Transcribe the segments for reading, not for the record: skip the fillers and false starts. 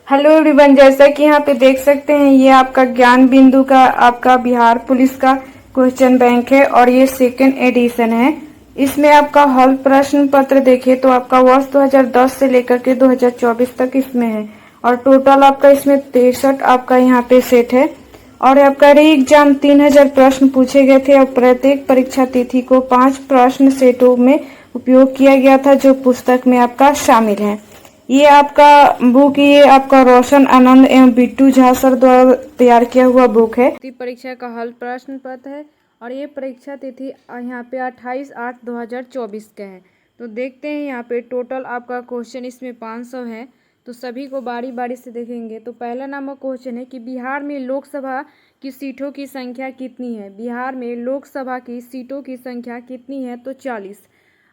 Hello everyone, जैसा कि यहाँ पे देख सकते हैं ये आपका ज्ञान बिंदु का आपका बिहार पुलिस का क्वेश्चन बैंक है और ये सेकेंड एडिशन है। इसमें आपका हल प्रश्न पत्र देखे तो आपका वर्ष 2010 से लेकर के 2024 तक इसमें है और टोटल आपका इसमें 63 आपका यहाँ पे सेट है और आपका री एग्जाम 3000 प्रश्न पूछे गए थे और प्रत्येक परीक्षा तिथि को 5 प्रश्न सेटों में उपयोग किया गया था जो पुस्तक में आपका शामिल है। ये आपका बुक ये आपका रोशन आनंद एवं बिट्टू झा सर द्वारा तैयार किया हुआ बुक है। परीक्षा का हल प्रश्न पत्र है और ये परीक्षा तिथि यहाँ पे 28/8/2024 का है। तो देखते हैं यहाँ पे टोटल आपका क्वेश्चन इसमें 500 है, तो सभी को बारी बारी से देखेंगे। तो पहला नंबर क्वेश्चन है कि बिहार में लोकसभा की सीटों की संख्या कितनी है। बिहार में लोकसभा की सीटों की संख्या कितनी है, तो 40।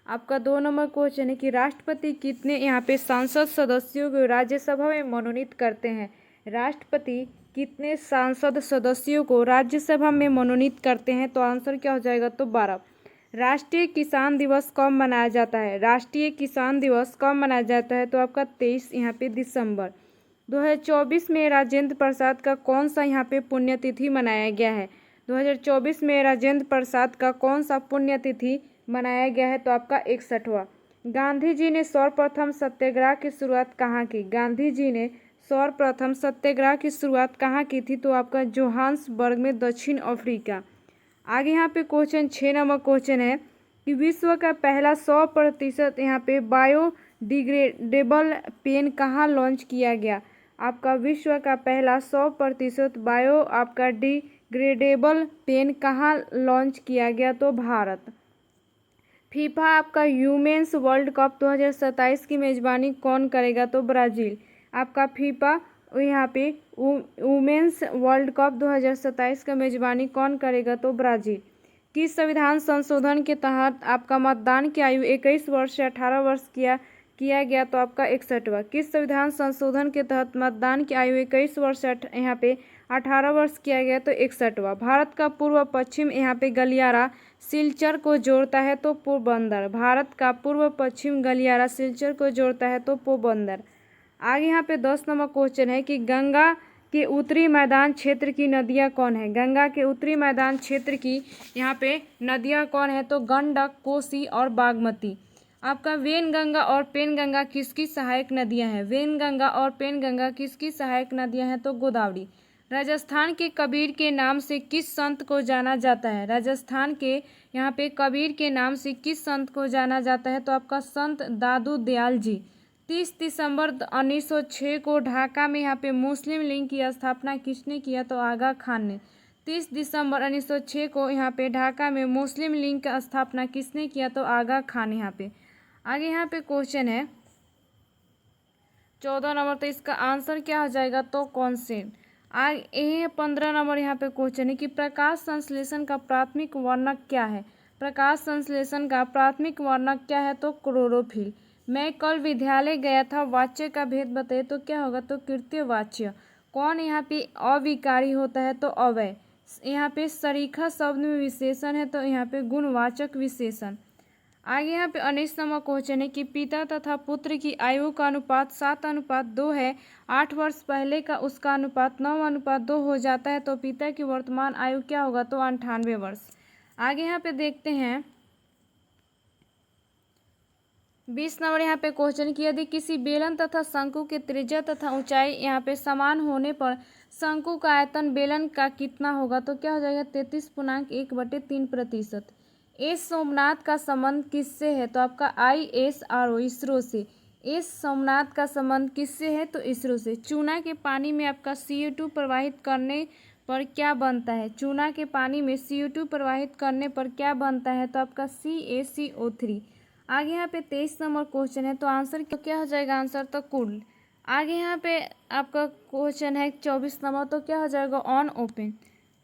आपका 2 नंबर क्वेश्चन है कि राष्ट्रपति कितने यहाँ पे सांसद सदस्यों को राज्यसभा में मनोनीत करते हैं। राष्ट्रपति कितने सांसद सदस्यों को राज्यसभा में मनोनीत करते हैं, तो आंसर क्या हो जाएगा, तो 12। राष्ट्रीय किसान दिवस कब मनाया जाता है। राष्ट्रीय किसान दिवस कब मनाया जाता है, तो आपका 23 यहाँ पे दिसंबर 2024 में राजेंद्र प्रसाद का कौन सा यहाँ पे पुण्यतिथि मनाया गया है। 2024 में राजेंद्र प्रसाद का कौन सा पुण्यतिथि मनाया गया है, तो आपका 61वां। गांधी जी ने सर्वप्रथम सत्याग्रह की शुरुआत कहाँ की। गांधी जी ने सर्वप्रथम सत्याग्रह की शुरुआत कहाँ की थी, तो आपका जोहान्सबर्ग में, दक्षिण अफ्रीका। आगे यहाँ पे क्वेश्चन 6 नंबर क्वेश्चन है कि विश्व का पहला 100% यहाँ पे बायोडिग्रेडेबल पेन कहाँ लॉन्च किया गया। आपका विश्व का पहला 100% बायो आपका डिग्रेडेबल पेन कहाँ लॉन्च किया गया, तो भारत। फीफा आपका ह्यूमेंस वर्ल्ड कप 2027 की मेज़बानी कौन करेगा, तो ब्राज़ील। आपका फीफा यहाँ पे वुमेंस वर्ल्ड कप 2027 का मेज़बानी कौन करेगा, तो ब्राज़ील। किस संविधान संशोधन के तहत आपका मतदान की आयु 21 वर्ष से 18 वर्ष किया गया, तो आपका 61वां। किस संविधान संशोधन के तहत मतदान की आयु 21 वर्ष से यहाँ पे 18 वर्ष किया गया, तो 61वां। भारत का पूर्व पश्चिम यहाँ पे गलियारा सिलचर को जोड़ता है, तो पोरबंदर। भारत का पूर्व पश्चिम गलियारा सिलचर को जोड़ता है, तो पोरबंदर। आगे यहाँ पे 10 नंबर क्वेश्चन है कि गंगा के उत्तरी मैदान क्षेत्र की नदियाँ कौन है। गंगा के उत्तरी मैदान क्षेत्र की यहाँ पे नदियाँ कौन है, तो गंडक, कोसी और बागमती। आपका वेनगंगा और पेनगंगा किसकी सहायक नदियाँ हैं। वेनगंगा और पेनगंगा किसकी सहायक नदियाँ हैं, तो गोदावरी। राजस्थान के कबीर के नाम से किस संत को जाना जाता है। राजस्थान के यहाँ पे कबीर के नाम से किस संत को जाना जाता है, तो आपका संत दादू दयाल जी। 30 दिसंबर 1906 को ढाका में यहाँ पे मुस्लिम लीग की स्थापना किसने किया, तो आगा खान ने। 30 दिसंबर 1906 को यहाँ पे ढाका में मुस्लिम लीग का स्थापना किसने किया, तो आगा खान। यहाँ पे आगे यहाँ पे क्वेश्चन है 14 नंबर, तो इसका आंसर क्या हो जाएगा, तो कौन से। आगे 15 नंबर यहाँ पे क्वेश्चन है कि प्रकाश संश्लेषण का प्राथमिक वर्णक क्या है। प्रकाश संश्लेषण का प्राथमिक वर्णक क्या है, तो क्लोरोफिल। मैं कल विद्यालय गया था, वाच्य का भेद बताइए, तो क्या होगा, तो कृत्य वाच्य। कौन यहाँ पे अविकारी होता है, तो अवय। यहाँ पे सरीखा शब्द में विशेषण है, तो यहाँ पे गुणवाचक विशेषण। आगे यहाँ पे 19 नंबर क्वेश्चन है कि पिता तथा पुत्र की आयु का अनुपात 7:2 है। 8 वर्ष पहले का उसका अनुपात 9:2 हो जाता है, तो पिता की वर्तमान आयु क्या होगा, तो 98 वर्ष। आगे यहाँ पे देखते हैं 20 नंबर यहाँ पे क्वेश्चन कि यदि किसी बेलन तथा शंकु के त्रिज्या तथा ऊंचाई यहाँ पे समान होने पर शंकु का आयतन बेलन का कितना होगा, तो क्या हो जाएगा, 33.1/3%। एस सोमनाथ का संबंध किससे है, तो आपका ISRO इसरो से। एस सोमनाथ का संबंध किससे है, तो इसरो से। चूना के पानी में आपका CO2 प्रवाहित करने पर क्या बनता है। चूना के पानी में CO2 प्रवाहित करने पर क्या बनता है, तो आपका CaCO3। आगे यहाँ पे 23 नंबर क्वेश्चन है, तो आंसर क्या हो जाएगा, आंसर तो कुल। आगे यहाँ पे आपका क्वेश्चन है 24 नंबर, तो क्या हो जाएगा, ऑन ओपन।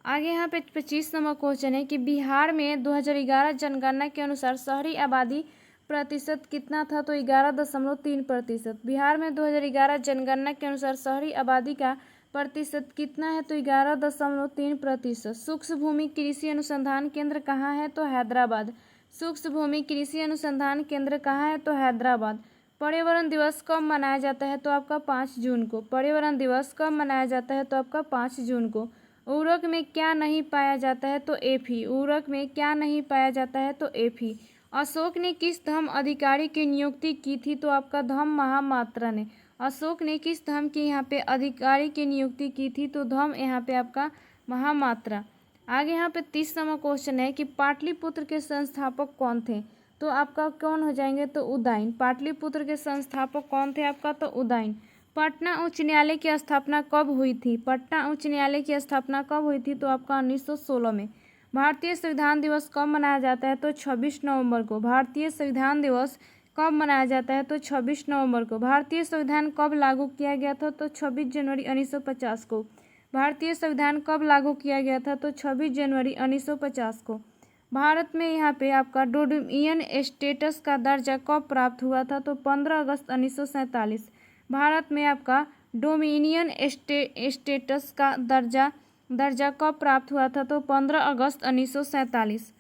आगे यहाँ पे 25 नंबर क्वेश्चन है कि बिहार में 2011 जनगणना के अनुसार शहरी आबादी प्रतिशत कितना था, तो 11.3%। बिहार में 2011 जनगणना के अनुसार शहरी आबादी का प्रतिशत कितना है, तो 11.3%। सूक्ष्म भूमि कृषि अनुसंधान केंद्र कहाँ है, तो हैदराबाद। सूक्ष्म भूमि कृषि अनुसंधान केंद्र कहाँ है, तो हैदराबाद। पर्यावरण दिवस कब मनाया जाता है? तो आपका 5 जून को। पर्यावरण दिवस कब मनाया जाता है? तो आपका 5 जून को। उर्वरक में क्या नहीं पाया जाता है? तो एफी। उर्वरक में क्या नहीं पाया जाता है? तो एफी। अशोक ने किस धर्म अधिकारी की नियुक्ति की थी? तो आपका धम्म महामात्रा ने। अशोक ने किस धर्म के यहाँ पे अधिकारी की नियुक्ति की थी? तो धम्म यहाँ पे आपका महामात्रा। आगे यहाँ पे 30 नंबर क्वेश्चन है कि पाटलिपुत्र के संस्थापक कौन थे? तो आपका कौन हो जाएंगे? तो उदयन। पाटलिपुत्र के संस्थापक कौन थे आपका? तो उदयन। पटना उच्च न्यायालय की स्थापना कब हुई थी? पटना उच्च न्यायालय की स्थापना कब हुई थी? तो आपका 1916 में। भारतीय संविधान दिवस कब मनाया जाता है? तो 26 नवंबर को। भारतीय संविधान दिवस कब मनाया जाता है? तो 26 नवंबर को। भारतीय संविधान कब लागू किया गया था? तो 26 जनवरी 1950 को। भारतीय संविधान कब लागू किया गया था? तो 26 जनवरी 1950 को। भारत में यहाँ पे आपका डोमिनियन स्टेटस का दर्जा कब प्राप्त हुआ था? तो 15 अगस्त 1947। भारत में आपका डोमिनियन स्टेटस का दर्जा कब प्राप्त हुआ था? तो 15 अगस्त 1947।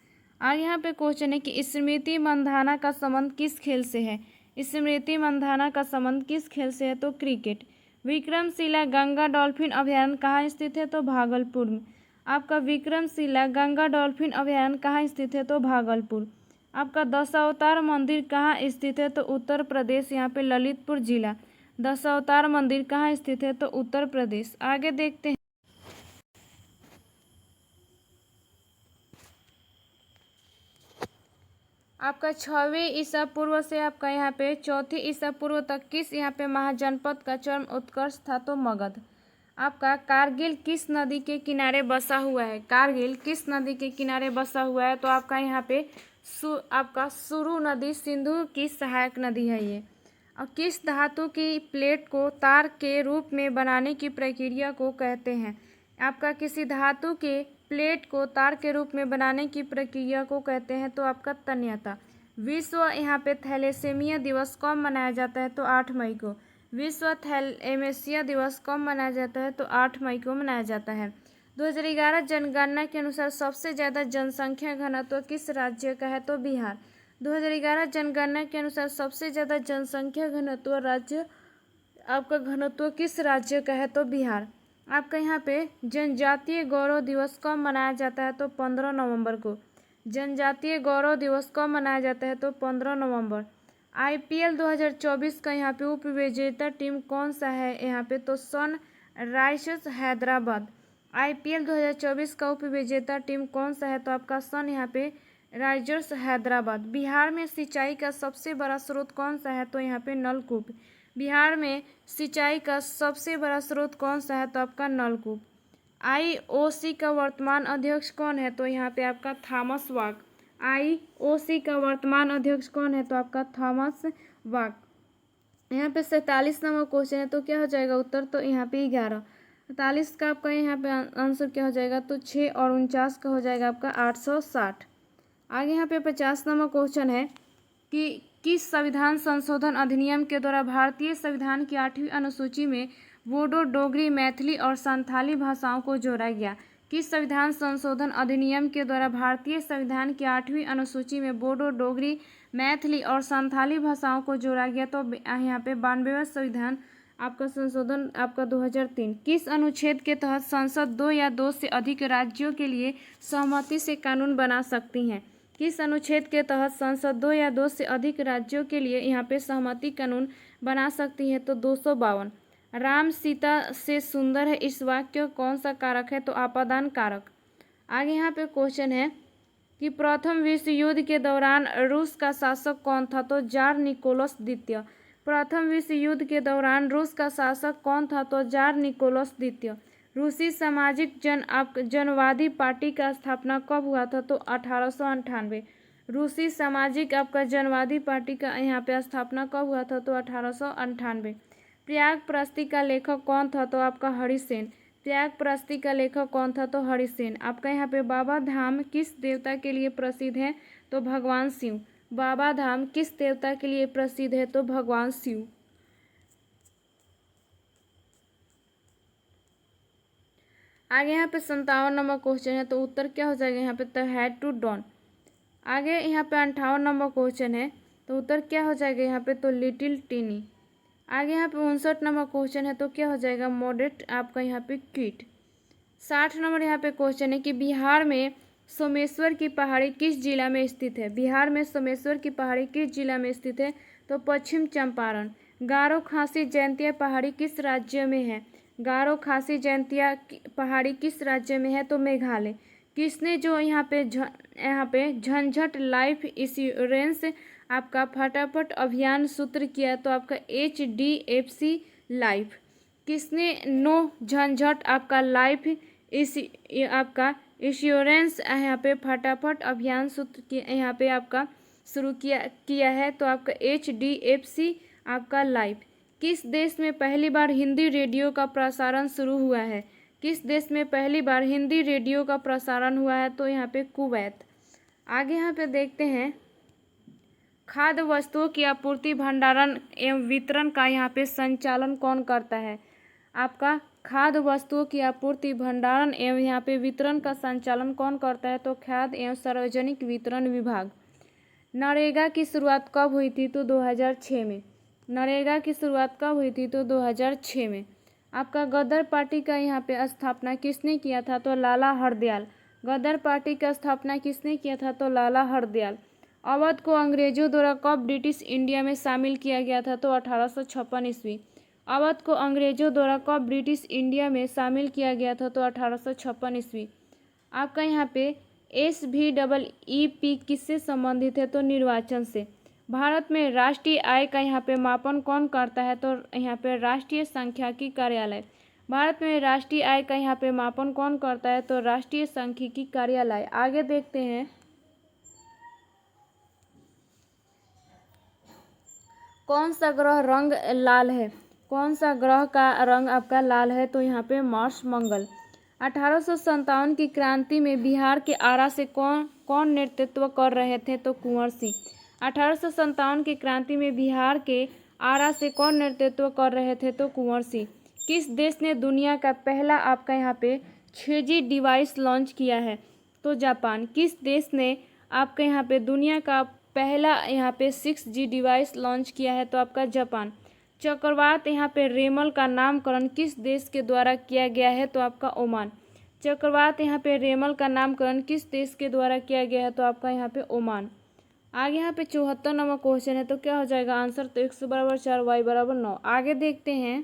और यहाँ पे क्वेश्चन है कि स्मृति मंधाना का संबंध किस खेल से है? स्मृति मंधाना का संबंध किस खेल से है? तो क्रिकेट। विक्रमशिला गंगा डॉल्फिन अभयारण्य कहाँ स्थित है? तो भागलपुर में। आपका विक्रमशिला गंगा डॉल्फिन अभयारण्य कहाँ स्थित है? तो भागलपुर। आपका दशावतार मंदिर कहाँ स्थित है? तो उत्तर प्रदेश, यहाँ पे ललितपुर जिला। दशावतार मंदिर कहाँ स्थित है? तो उत्तर प्रदेश। आगे देखते हैं। आपका 6वीं ईसा पूर्व से आपका यहाँ पे 4थी ईसा पूर्व तक किस यहाँ पे महाजनपद का चरम उत्कर्ष था? तो मगध। आपका कारगिल किस नदी के किनारे बसा हुआ है? कारगिल किस नदी के किनारे बसा हुआ है? तो आपका यहाँ पे आपका सुरु नदी सिंधु की सहायक नदी है ये। और किस धातु की प्लेट को तार के रूप में बनाने की प्रक्रिया को कहते हैं? आपका किसी धातु के प्लेट को तार के रूप में बनाने की प्रक्रिया को कहते हैं? तो आपका तन्यता। विश्व यहाँ पे थैलेसीमिया दिवस कब मनाया जाता है? तो 8 मई को। विश्व थैलेसीमिया दिवस कब मनाया जाता है? तो 8 मई को मनाया जाता है। 2011 जनगणना के अनुसार सबसे ज़्यादा जनसंख्या घनत्व किस राज्य का है? तो बिहार। 2011 जनगणना के अनुसार सबसे ज़्यादा जनसंख्या घनत्व राज्य आपका घनत्व किस राज्य का है? तो बिहार। आपका यहाँ पे जनजातीय गौरव दिवस कब मनाया जाता है? तो 15 नवंबर को। जनजातीय गौरव दिवस कब मनाया जाता है? तो 15 नवंबर। आईपीएल 2024 का यहाँ पे उप विजेता टीम कौन सा है यहाँ पे? तो सनराइजर्स हैदराबाद। आईपीएल 2024 का उप विजेता टीम कौन सा है? तो आपका सन यहाँ पे राइजर्स हैदराबाद। बिहार में सिंचाई का सबसे बड़ा स्रोत कौन सा है? तो यहाँ पे नलकूप। बिहार में सिंचाई का सबसे बड़ा स्रोत कौन सा है? तो आपका नलकूप। आईओसी का वर्तमान अध्यक्ष कौन है? तो यहाँ पे आपका थॉमस वाक। आईओसी का वर्तमान अध्यक्ष कौन है? तो आपका थॉमस वाक। यहाँ पे 47 नंबर क्वेश्चन है, तो क्या हो जाएगा उत्तर? तो यहाँ पे 11। 47 का आपका यहाँ पे आंसर क्या हो जाएगा? तो 6 और 49 का हो जाएगा आपका 860। आगे यहाँ पे 50 नंबर क्वेश्चन है कि किस संविधान संशोधन अधिनियम के द्वारा भारतीय संविधान की 8वीं अनुसूची में बोडो, डोगरी, मैथिली और संथाली भाषाओं को जोड़ा गया? किस संविधान संशोधन अधिनियम के द्वारा भारतीय संविधान की 8वीं अनुसूची में बोडो, डोगरी, मैथिली और संथाली भाषाओं को जोड़ा गया? तो यहाँ पे 92वां संविधान आपका संशोधन आपका 2003। किस अनुच्छेद के तहत संसद 2 या 2 से अधिक राज्यों के लिए सहमति से कानून बना सकती है? किस अनुच्छेद के तहत संसद 2 या 2 से अधिक राज्यों के लिए यहाँ पे सहमति कानून बना सकती है? तो 252। राम सीता से सुंदर है, इस वाक्य कौन सा कारक है? तो आपादान कारक। आगे यहाँ पे क्वेश्चन है कि प्रथम विश्व युद्ध के दौरान रूस का शासक कौन था? तो जार निकोलस द्वितीय। प्रथम विश्व युद्ध के दौरान रूस का शासक कौन था? तो जार निकोलस द्वितीय। रूसी सामाजिक जनवादी पार्टी का स्थापना कब हुआ था? तो 1898। रूसी सामाजिक आपका जनवादी पार्टी का यहाँ पे स्थापना कब हुआ था? तो 1898। प्रयाग प्रस्ती का लेखक कौन था? तो आपका हरिसेन। प्रयाग प्रस्ती का लेखक कौन था? तो हरिसेन। आपका यहाँ पे बाबा धाम किस देवता के लिए प्रसिद्ध है? तो भगवान शिव। बाबा धाम किस देवता के लिए प्रसिद्ध है? तो भगवान शिव। आगे यहाँ पे 57 नंबर क्वेश्चन है, तो उत्तर क्या हो जाएगा यहाँ पे? The had to dawn. आगे यहाँ पे 58 नंबर क्वेश्चन है, तो उत्तर क्या हो जाएगा यहाँ पे, तो लिटिल टीनी। आगे यहाँ पे 59 नंबर क्वेश्चन है, तो क्या हो जाएगा, मॉडरेट आपका यहाँ पे क्विट। 60 नंबर यहाँ पे क्वेश्चन है कि बिहार में सोमेश्वर की पहाड़ी किस जिला में स्थित है। बिहार में सोमेश्वर की पहाड़ी किस जिला में स्थित है, तो पश्चिम चंपारण। गारो खासी जयंतिया पहाड़ी किस राज्य में है। गारो खासी जयंतिया पहाड़ी किस राज्य में है, तो मेघालय। किसने जो यहाँ पे झंझट लाइफ इंश्योरेंस आपका फटाफट अभियान सूत्र किया, तो आपका HDFC लाइफ। किसने नो झंझट आपका लाइफ इस आपका इंश्योरेंस यहाँ पे फटाफट अभियान सूत्र यहाँ पे आपका शुरू किया है, तो आपका HDFC आपका लाइफ। किस देश में पहली बार हिंदी रेडियो का प्रसारण शुरू हुआ है। किस देश में पहली बार हिंदी रेडियो का प्रसारण हुआ है, तो यहाँ पे कुवैत। आगे यहाँ पे देखते हैं खाद्य वस्तुओं की आपूर्ति भंडारण एवं वितरण का यहाँ पे संचालन कौन करता है। आपका खाद्य वस्तुओं की आपूर्ति भंडारण एवं यहाँ पे वितरण का संचालन कौन करता है, तो खाद्य एवं सार्वजनिक वितरण विभाग। नरेगा की शुरुआत कब हुई थी, तो 2006 में। नरेगा की शुरुआत कब हुई थी, तो 2006 में। आपका गदर पार्टी का यहाँ पे स्थापना किसने किया था, तो लाला हरदयाल। गदर पार्टी का स्थापना किसने किया था, तो लाला हरदयाल। अवध को अंग्रेजों द्वारा कब ब्रिटिश इंडिया में शामिल किया गया था, तो 1856 ईस्वी। अवध को अंग्रेजों द्वारा कब ब्रिटिश इंडिया में शामिल किया गया था, तो 1856 ईस्वी। आपका यहाँ पे SVEEP किससे संबंधित है, तो निर्वाचन से। भारत में राष्ट्रीय आय का यहाँ पे मापन कौन करता है, तो यहाँ पे राष्ट्रीय सांख्यिकी कार्यालय। भारत में राष्ट्रीय आय का यहाँ पे मापन कौन करता है, तो राष्ट्रीय सांख्यिकी कार्यालय। आगे देखते हैं कौन सा ग्रह रंग लाल है। कौन सा ग्रह का रंग आपका लाल है, तो यहाँ पे मार्स मंगल। 1857 की क्रांति में बिहार के आरा से कौन नेतृत्व कर रहे थे, तो कुंवर सिंह। 1857 की क्रांति में बिहार के आरा से कौन नेतृत्व कर रहे थे, तो कुंवर सिंह। किस देश ने दुनिया का पहला आपका यहाँ पे 6G डिवाइस लॉन्च किया है, तो जापान। किस देश ने आपके यहाँ पे दुनिया का पहला यहाँ पे 6G डिवाइस लॉन्च किया है, तो आपका जापान। चक्रवात यहाँ पे रेमल का नामकरण किस देश के द्वारा किया गया है, तो आपका ओमान। चक्रवात यहाँ पे रेमल का नामकरण किस देश के द्वारा किया गया है, तो आपका यहाँ पे ओमान। आगे यहाँ पे 74 नंबर क्वेश्चन है, तो क्या हो जाएगा आंसर, तो x = 4 y = 9। आगे देखते हैं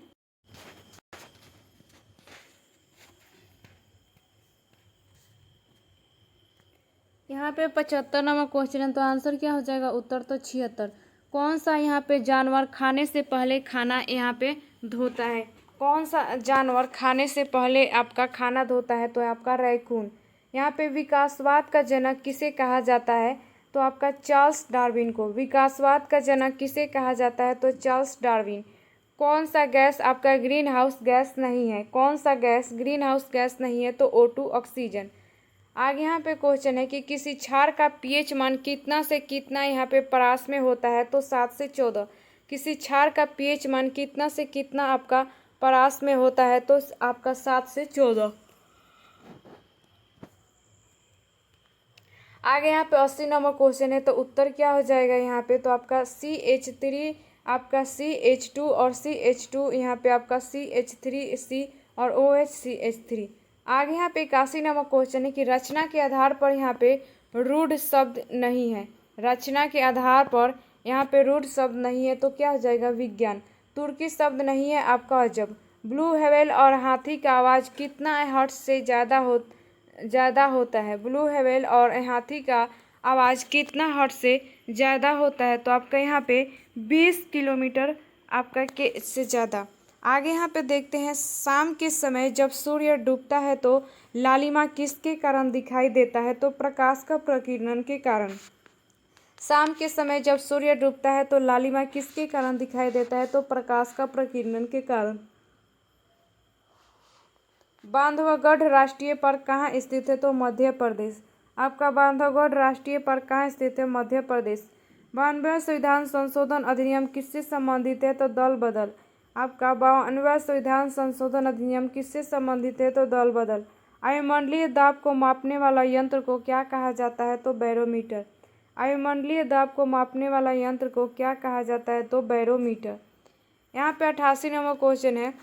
यहाँ पे 75 नंबर क्वेश्चन है, तो आंसर क्या हो जाएगा, उत्तर तो 76। कौन सा यहाँ पे जानवर खाने से पहले खाना यहाँ पे धोता है। कौन सा जानवर खाने से पहले आपका खाना धोता है, तो आपका रैकून। यहाँ पे विकासवाद का जनक किसे कहा जाता है, तो आपका चार्ल्स डार्विन को। विकासवाद का जनक किसे कहा जाता है, तो चार्ल्स डार्विन। कौन सा गैस आपका ग्रीन हाउस गैस नहीं है। कौन सा गैस ग्रीन हाउस गैस नहीं है, तो O2 ऑक्सीजन। आगे यहाँ पे क्वेश्चन है कि किसी क्षार का pH मान कितना से कितना यहाँ पे परास में होता है, तो 7 से 14। किसी क्षार का pH मान कितना से कितना आपका परास में होता है, तो आपका 7 से 14। आगे यहाँ पे 80 नंबर क्वेश्चन है, तो उत्तर क्या हो जाएगा यहाँ पे, तो आपका CH3 आपका CH2 और CH2 यहाँ पे आपका CH3C और OHCH3। आगे यहाँ पे 81 नंबर क्वेश्चन है कि रचना के आधार पर यहाँ पे रूढ़ शब्द नहीं है। रचना के आधार पर यहाँ पे रूढ़ शब्द नहीं है, तो क्या हो जाएगा विज्ञान। तुर्की शब्द नहीं है आपका अजब। ब्लू हेवेल और हाथी का आवाज़ कितना हर्ट्ज से ज़्यादा होता है। ब्लू हेवेल और हाथी का आवाज़ कितना हर्ट्ज से ज़्यादा होता है, तो आपका यहाँ पे 20 किलोमीटर आपका के से ज़्यादा। आगे यहाँ पे देखते हैं शाम के समय जब सूर्य डूबता है तो लालिमा किसके कारण दिखाई देता है, तो प्रकाश का प्रकीर्णन के कारण। शाम के समय जब सूर्य डूबता है तो लालिमा किसके कारण दिखाई देता है, तो प्रकाश का प्रकीर्णन के कारण। बांधवगढ़ राष्ट्रीय पार्क कहाँ स्थित है, तो मध्य प्रदेश। आपका बांधवगढ़ राष्ट्रीय पार्क कहाँ स्थित है, मध्य प्रदेश। 92वें संविधान संशोधन अधिनियम किससे संबंधित है, तो दल बदल। आपका 52वें संविधान संशोधन अधिनियम किससे संबंधित है, तो दल बदल। वायुमंडलीय दाब को मापने वाला यंत्र को क्या कहा जाता है, तो बैरोमीटर। वायुमंडलीय दाब को मापने वाला यंत्र को क्या कहा जाता है? तो बैरोमीटर। यहाँ पे 88 नंबर क्वेश्चन है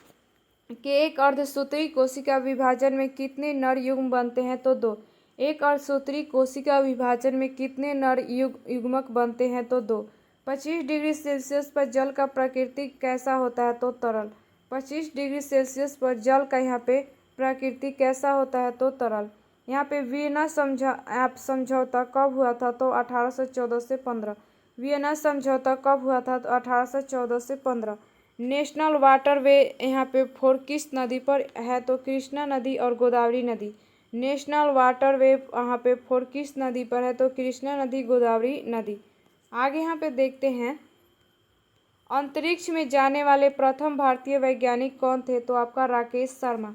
कि एक अर्धसूत्री कोशिका विभाजन में कितने नर युग्म बनते हैं? तो 2। एक अर्धसूत्री कोशिका विभाजन में कितने नर युग्मक बनते हैं? तो 2। 25 डिग्री सेल्सियस पर जल का प्राकृतिक कैसा होता है? तो तरल। 25 डिग्री सेल्सियस पर जल का यहाँ पे प्राकृतिक कैसा होता है? तो तरल। यहाँ पे वियना समझौता कब हुआ था? तो 1814 से 15। वियना समझौता कब हुआ था? तो 1814 से 15। नेशनल वाटरवे यहाँ पे फोर किस नदी पर है? तो कृष्णा नदी और गोदावरी नदी। नेशनल वाटरवे यहाँ पे फोर किस नदी पर है? तो कृष्णा नदी, गोदावरी नदी। आगे यहाँ पे देखते हैं, अंतरिक्ष में जाने वाले प्रथम भारतीय वैज्ञानिक कौन थे? तो आपका राकेश शर्मा।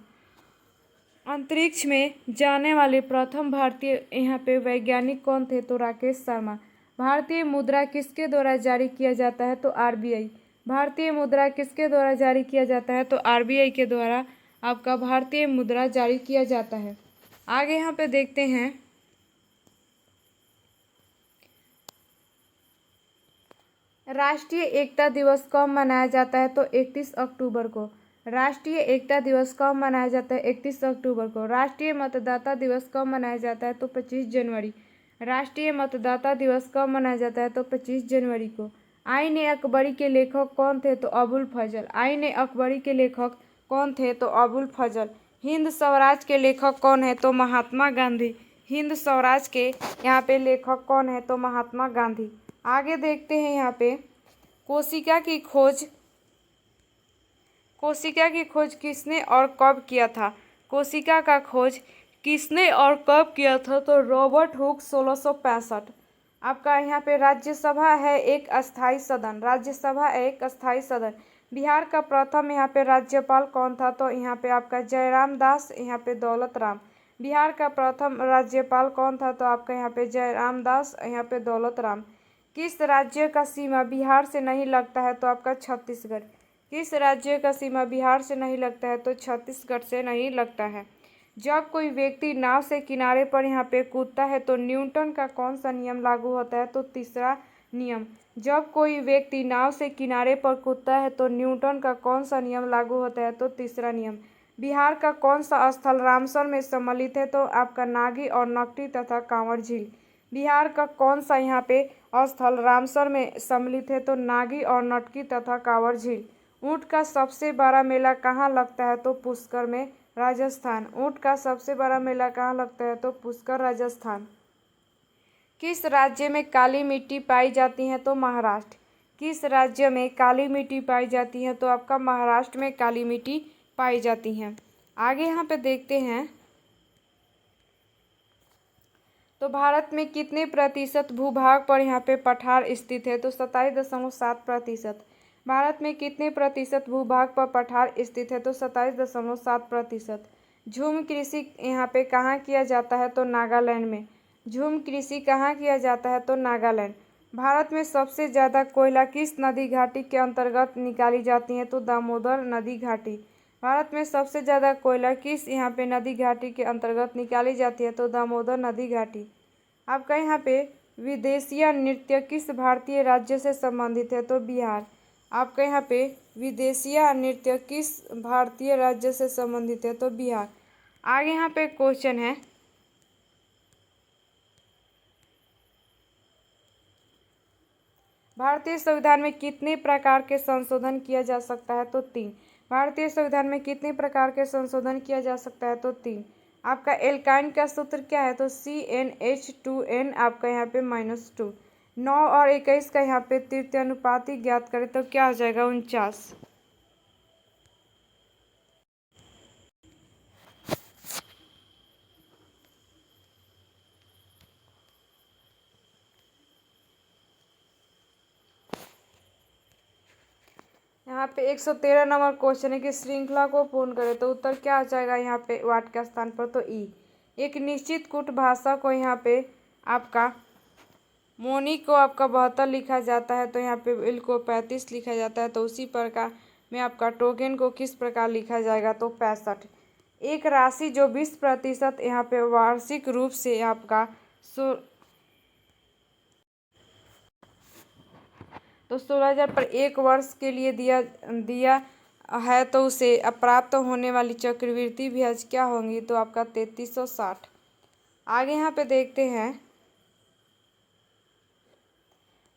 अंतरिक्ष में जाने वाले प्रथम भारतीय यहाँ पे वैज्ञानिक कौन थे? तो राकेश शर्मा। भारतीय मुद्रा किसके द्वारा जारी किया जाता है? तो आरबीआई। भारतीय मुद्रा किसके द्वारा जारी किया जाता है? तो आरबीआई के द्वारा आपका भारतीय मुद्रा जारी किया जाता है। आगे यहाँ पे देखते हैं, राष्ट्रीय एकता दिवस कब मनाया जाता है? तो 31 अक्टूबर को। राष्ट्रीय एकता दिवस कब मनाया जाता है? 31 अक्टूबर को। राष्ट्रीय मतदाता दिवस कब मनाया जाता है? तो 25 जनवरी। राष्ट्रीय मतदाता दिवस कब मनाया जाता है? तो 25 जनवरी को। आईन अकबरी के लेखक कौन थे? तो अबुल फजल। आईन अकबरी के लेखक कौन थे? तो अबुल फजल। हिंद स्वराज के लेखक कौन है? तो महात्मा गांधी। हिंद स्वराज के यहाँ पे लेखक कौन है? तो महात्मा गांधी। आगे देखते हैं यहाँ पे, कोशिका की खोज किसने और कब किया था? कोशिका का खोज किसने और कब किया था? तो रॉबर्ट हुक 1665। आपका यहाँ पे राज्यसभा है एक अस्थाई सदन। राज्यसभा एक अस्थाई सदन। बिहार का प्रथम यहाँ पे राज्यपाल कौन था? तो यहाँ पे आपका जयराम दास, यहाँ पे दौलत राम। बिहार का प्रथम राज्यपाल कौन था? तो आपका यहाँ पे जयराम दास, यहाँ पे दौलत राम। किस राज्य का सीमा बिहार से नहीं लगता है? तो आपका छत्तीसगढ़। किस राज्य का सीमा बिहार से नहीं लगता है? तो छत्तीसगढ़ से नहीं लगता है। जब कोई व्यक्ति नाव से किनारे पर यहाँ पे कूदता है तो न्यूटन का कौन सा नियम लागू होता है? तो तीसरा नियम। जब कोई व्यक्ति नाव से किनारे पर कूदता है तो न्यूटन का कौन सा नियम लागू होता है? तो तीसरा नियम। बिहार का कौन सा स्थल रामसर में सम्मिलित है? तो आपका नागी और नकटी तथा कांवड़ झील। बिहार का कौन सा यहाँ पे स्थल रामसर में सम्मिलित है? तो नागी और नटकी तथा कांवड़ झील। ऊँट का सबसे बड़ा मेला कहाँ लगता है? तो पुष्कर में, राजस्थान। ऊँट का सबसे बड़ा मेला कहाँ लगता है? तो पुष्कर, राजस्थान। किस राज्य में काली मिट्टी पाई जाती है? तो महाराष्ट्र। किस राज्य में काली मिट्टी पाई जाती है? तो आपका महाराष्ट्र में काली मिट्टी पाई जाती है। आगे यहाँ पे देखते हैं, तो भारत में कितने प्रतिशत भूभाग पर यहाँ पे पठार स्थित है? तो 27.7%। भारत में कितने प्रतिशत भूभाग पर पठार स्थित है? तो 27.7%। झूम कृषि यहाँ पे कहाँ किया जाता है? तो नागालैंड में। झूम कृषि कहाँ किया जाता है? तो नागालैंड। भारत में सबसे ज़्यादा कोयला किस नदी घाटी के अंतर्गत निकाली जाती है? तो दामोदर नदी घाटी। भारत में सबसे ज़्यादा कोयला किस यहाँ पे नदी घाटी के अंतर्गत निकाली जाती है? तो दामोदर नदी घाटी। आपका यहाँ पे विदेशिया नृत्य किस भारतीय राज्य से संबंधित है? तो बिहार। आपका यहाँ पे विदेशिया नृत्य किस भारतीय राज्य से संबंधित है? तो बिहार। आगे यहाँ पे क्वेश्चन है, भारतीय संविधान में कितने प्रकार के संशोधन किया जा सकता है? तो 3। भारतीय संविधान में कितने प्रकार के संशोधन किया जा सकता है? तो 3। आपका एल्काइन का सूत्र क्या है? तो CnH2n, आपका यहाँ पे -2। 9 और 21 का यहाँ पे तृतीयानुपाती ज्ञात करें तो क्या हो जाएगा? 49। यहाँ पे 113 नंबर क्वेश्चन है कि श्रृंखला को पूर्ण करें, तो उत्तर क्या आ जाएगा यहाँ पे वाट के स्थान पर? तो ई। एक निश्चित कूट भाषा को यहाँ पे आपका मोनी को आपका 72 लिखा जाता है, तो यहाँ पे इल को 35 लिखा जाता है, तो उसी प्रकार में आपका टोकेन को किस प्रकार लिखा जाएगा? तो 65। एक राशि जो 20% यहाँ पे वार्षिक रूप से आपका तो 16,000 पर एक वर्ष के लिए दिया है तो उसे प्राप्त होने वाली चक्रवृद्धि ब्याज क्या होंगी, तो आपका 3360। आगे यहाँ पे देखते हैं,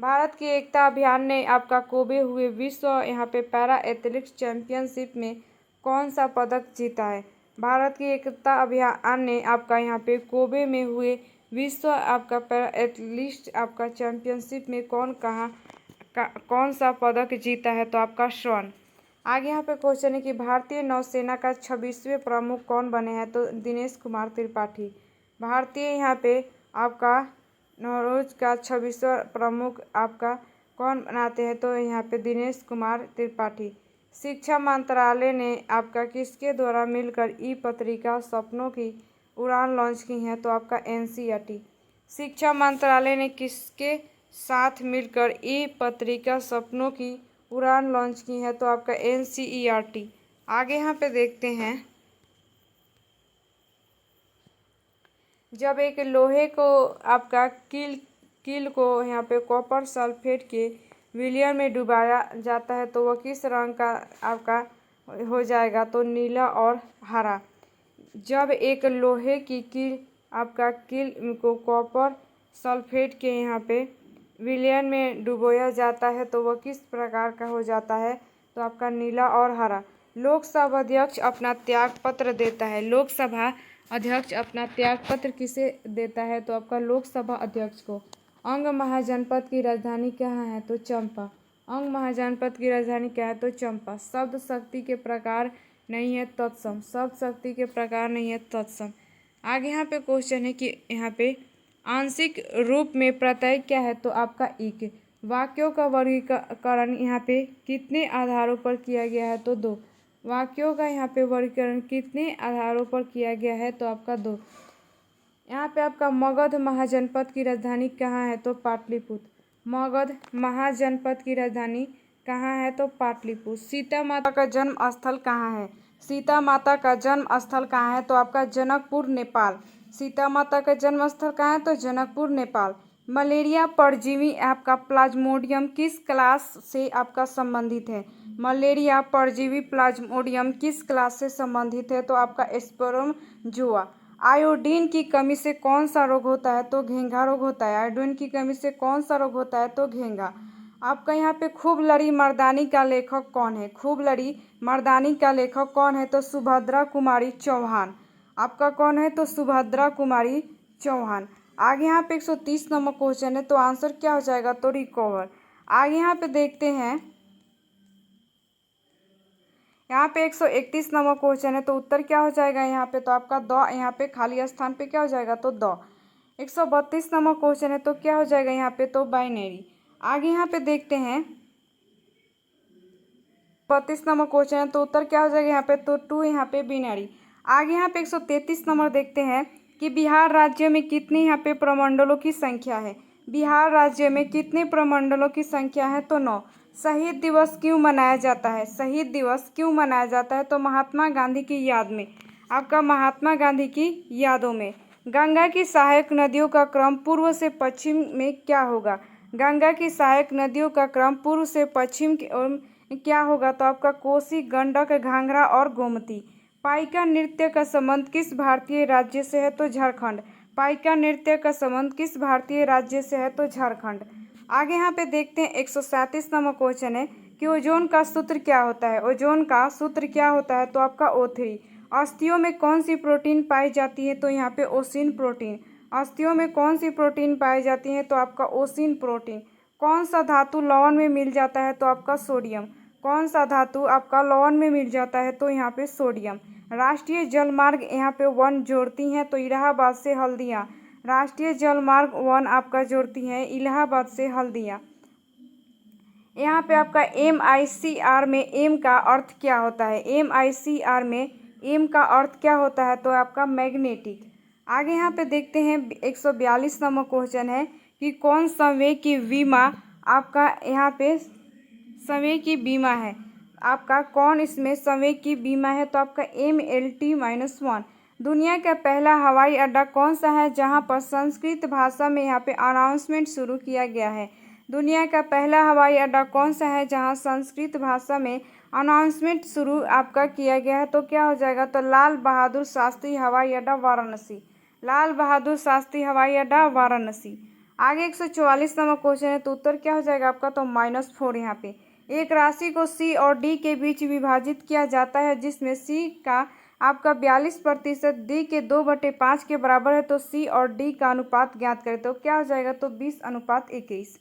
भारत की एकता अभियान ने आपका कोबे हुए विश्व यहाँ पे पैरा एथलेटिक्स चैंपियनशिप में कौन सा पदक जीता है। भारत की एकता अभियान ने आपका यहाँ पे कोबे में हुए विश्व आपका पैरा एथलेटिक्स आपका चैंपियनशिप में कौन सा पदक जीता है, तो आपका स्वर्ण। आगे यहाँ पे क्वेश्चन है कि भारतीय नौसेना का 26वें प्रमुख कौन बने हैं, तो दिनेश कुमार त्रिपाठी। भारतीय यहाँ पे आपका नौरोज का 26वां प्रमुख आपका कौन बनाते हैं, तो यहाँ पे दिनेश कुमार त्रिपाठी। शिक्षा मंत्रालय ने आपका किसके द्वारा मिलकर ई पत्रिका सपनों की उड़ान लॉन्च की है, तो आपका एनसीईआरटी। शिक्षा मंत्रालय ने किसके साथ मिलकर ई पत्रिका सपनों की उड़ान लॉन्च की है, तो आपका एनसीईआरटी। आगे यहाँ पे देखते हैं, जब एक लोहे को आपका कील को यहाँ पे कॉपर सल्फेट के विलयन में डुबाया जाता है तो वह किस रंग का आपका हो जाएगा, तो नीला और हरा। जब एक लोहे की कील को कॉपर सल्फेट के यहाँ पे विलयन में डुबोया जाता है तो वह किस प्रकार का हो जाता है, तो आपका नीला और हरा। लोकसभा अध्यक्ष अपना त्यागपत्र देता है, लोकसभा अध्यक्ष अपना त्यागपत्र किसे देता है, तो आपका लोकसभा अध्यक्ष को। अंग महाजनपद की राजधानी कहाँ है, तो चंपा। अंग महाजनपद की राजधानी क्या है, तो चंपा। शब्द शक्ति के प्रकार नहीं है तत्सम, शब्द शक्ति के प्रकार नहीं है तत्सम। आगे यहाँ पे क्वेश्चन है कि यहाँ पे आंशिक रूप में प्रत्यय क्या है, तो आपका इक। वाक्यों का वर्गीकरण यहाँ पे कितने आधारों पर किया गया है, तो 2। वाक्यों का यहाँ पे वर्गीकरण कितने आधारों पर किया गया है, तो आपका 2। यहाँ पे आपका मगध महाजनपद की राजधानी कहाँ है, तो पाटलिपुत्र। मगध महाजनपद की राजधानी कहाँ है, तो पाटलिपुत्र। सीता माता का जन्म स्थल कहाँ है, सीता माता का जन्म स्थल कहाँ है, तो आपका जनकपुर नेपाल। सीता माता का जन्म स्थल कहाँ है, तो जनकपुर नेपाल। मलेरिया परजीवी आपका प्लाज्मोडियम किस क्लास से आपका संबंधित है, मलेरिया परजीवी प्लाज्मोडियम किस क्लास से संबंधित है, तो आपका स्पोरोंजोआ। आयोडीन की कमी से कौन सा रोग होता है, तो घेंघा रोग होता है। आयोडीन की कमी से कौन सा रोग होता है, तो घेंघा। आपका यहाँ पे खूब लड़ी मर्दानी का लेखक कौन है, खूब लड़ी मर्दानी का लेखक कौन है, तो सुभद्रा कुमारी चौहान। आपका कौन है, तो सुभद्रा कुमारी चौहान। आगे यहाँ पे 130 नंबर क्वेश्चन है, तो आंसर क्या हो जाएगा, तो रिकवर। आगे यहाँ पे देखते हैं, यहाँ पे 131 नंबर क्वेश्चन है, तो उत्तर क्या हो जाएगा यहाँ पे, तो आपका द। यहाँ पे खाली स्थान पे क्या हो जाएगा, तो द। 132 नंबर क्वेश्चन है, तो क्या हो जाएगा यहाँ पे, तो बाइनरी। आगे यहाँ पे देखते हैं, 32 नंबर क्वेश्चन है, तो उत्तर क्या हो जाएगा यहाँ पे, तो 2 यहाँ पे बिनरी। आगे यहाँ पे 133 नंबर देखते हैं कि बिहार राज्य में कितने यहाँ पे प्रमंडलों की संख्या है। बिहार राज्य में कितने प्रमंडलों की संख्या है, तो 9। शहीद दिवस क्यों मनाया जाता है, शहीद दिवस क्यों मनाया जाता है, तो महात्मा गांधी की याद में। आपका महात्मा गांधी की यादों में। गंगा की सहायक नदियों का क्रम पूर्व से पश्चिम में क्या होगा, गंगा की सहायक नदियों का क्रम पूर्व से पश्चिम की ओर क्या होगा, तो आपका कोसी, गंडक, घाघरा और गोमती। पाइका नृत्य का संबंध किस भारतीय राज्य से है, तो झारखंड। पाइका नृत्य का संबंध किस भारतीय राज्य से है, तो झारखंड। आगे यहाँ पे देखते हैं 137 नंबर क्वेश्चन है कि ओजोन का सूत्र क्या होता है, ओजोन का सूत्र क्या होता है, तो आपका O3। अस्थियों में कौन सी प्रोटीन पाई जाती है, तो यहाँ पे ओसिन प्रोटीन। अस्थियों में कौन सी प्रोटीन पाई जाती है, तो आपका ओसिन प्रोटीन। कौन सा धातु लवण में मिल जाता है, तो आपका सोडियम। कौन सा धातु आपका लवण में मिल जाता है, तो यहाँ पे सोडियम। राष्ट्रीय जलमार्ग यहाँ पे 1 जोड़ती हैं, तो इलाहाबाद से हल्दिया। राष्ट्रीय जलमार्ग 1 आपका जोड़ती है इलाहाबाद से हल्दिया। यहाँ पे आपका MICR में एम का अर्थ क्या होता है, MICR में एम का अर्थ क्या होता है, तो आपका मैग्नेटिक। आगे यहाँ पे देखते हैं 142 नंबर क्वेश्चन है कि कौन संवेग की विमा आपका यहाँ पे संवेग की बीमा है, आपका कौन इसमें संवेग की बीमा है, तो आपका MLT-1। दुनिया का पहला हवाई अड्डा कौन सा है जहां पर संस्कृत भाषा में यहाँ पे अनाउंसमेंट शुरू किया गया है। दुनिया का पहला हवाई अड्डा कौन सा है जहां संस्कृत भाषा में अनाउंसमेंट शुरू आपका किया गया है? तो क्या हो जाएगा? तो लाल बहादुर शास्त्री हवाई अड्डा वाराणसी। लाल बहादुर शास्त्री हवाई अड्डा वाराणसी। आगे 144 नंबर क्वेश्चन है, तो उत्तर क्या हो जाएगा आपका? तो -4 यहाँ पे। एक राशि को सी और डी के बीच विभाजित किया जाता है जिसमें सी का आपका 42%, डी के 2/5 के बराबर है, तो सी और डी का अनुपात ज्ञात करें। तो क्या हो जाएगा? तो 20:21।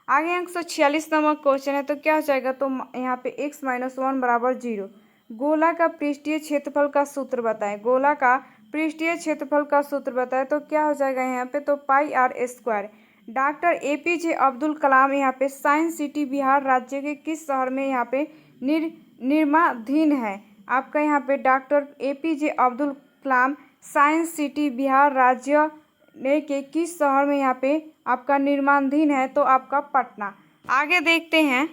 आगे 146 नंबर क्वेश्चन है, तो क्या हो जाएगा? तो यहाँ पे x - 1 बराबर 0। गोला का पृष्ठीय क्षेत्रफल का सूत्र बताएं। गोला का पृष्ठीय क्षेत्रफल का सूत्र बताएं, तो क्या हो जाएगा यहाँ पे? तो πr²। Doctor APJ Abdul Kalam यहाँ पे साइंस सिटी बिहार राज्य के किस शहर में यहाँ पे निर्माणाधीन है? आपका यहाँ पे doctor APJ Abdul Kalam science city Bihar राज्य के किस शहर में यहाँ पे आपका निर्माणाधीन है? तो आपका पटना। आगे देखते हैं,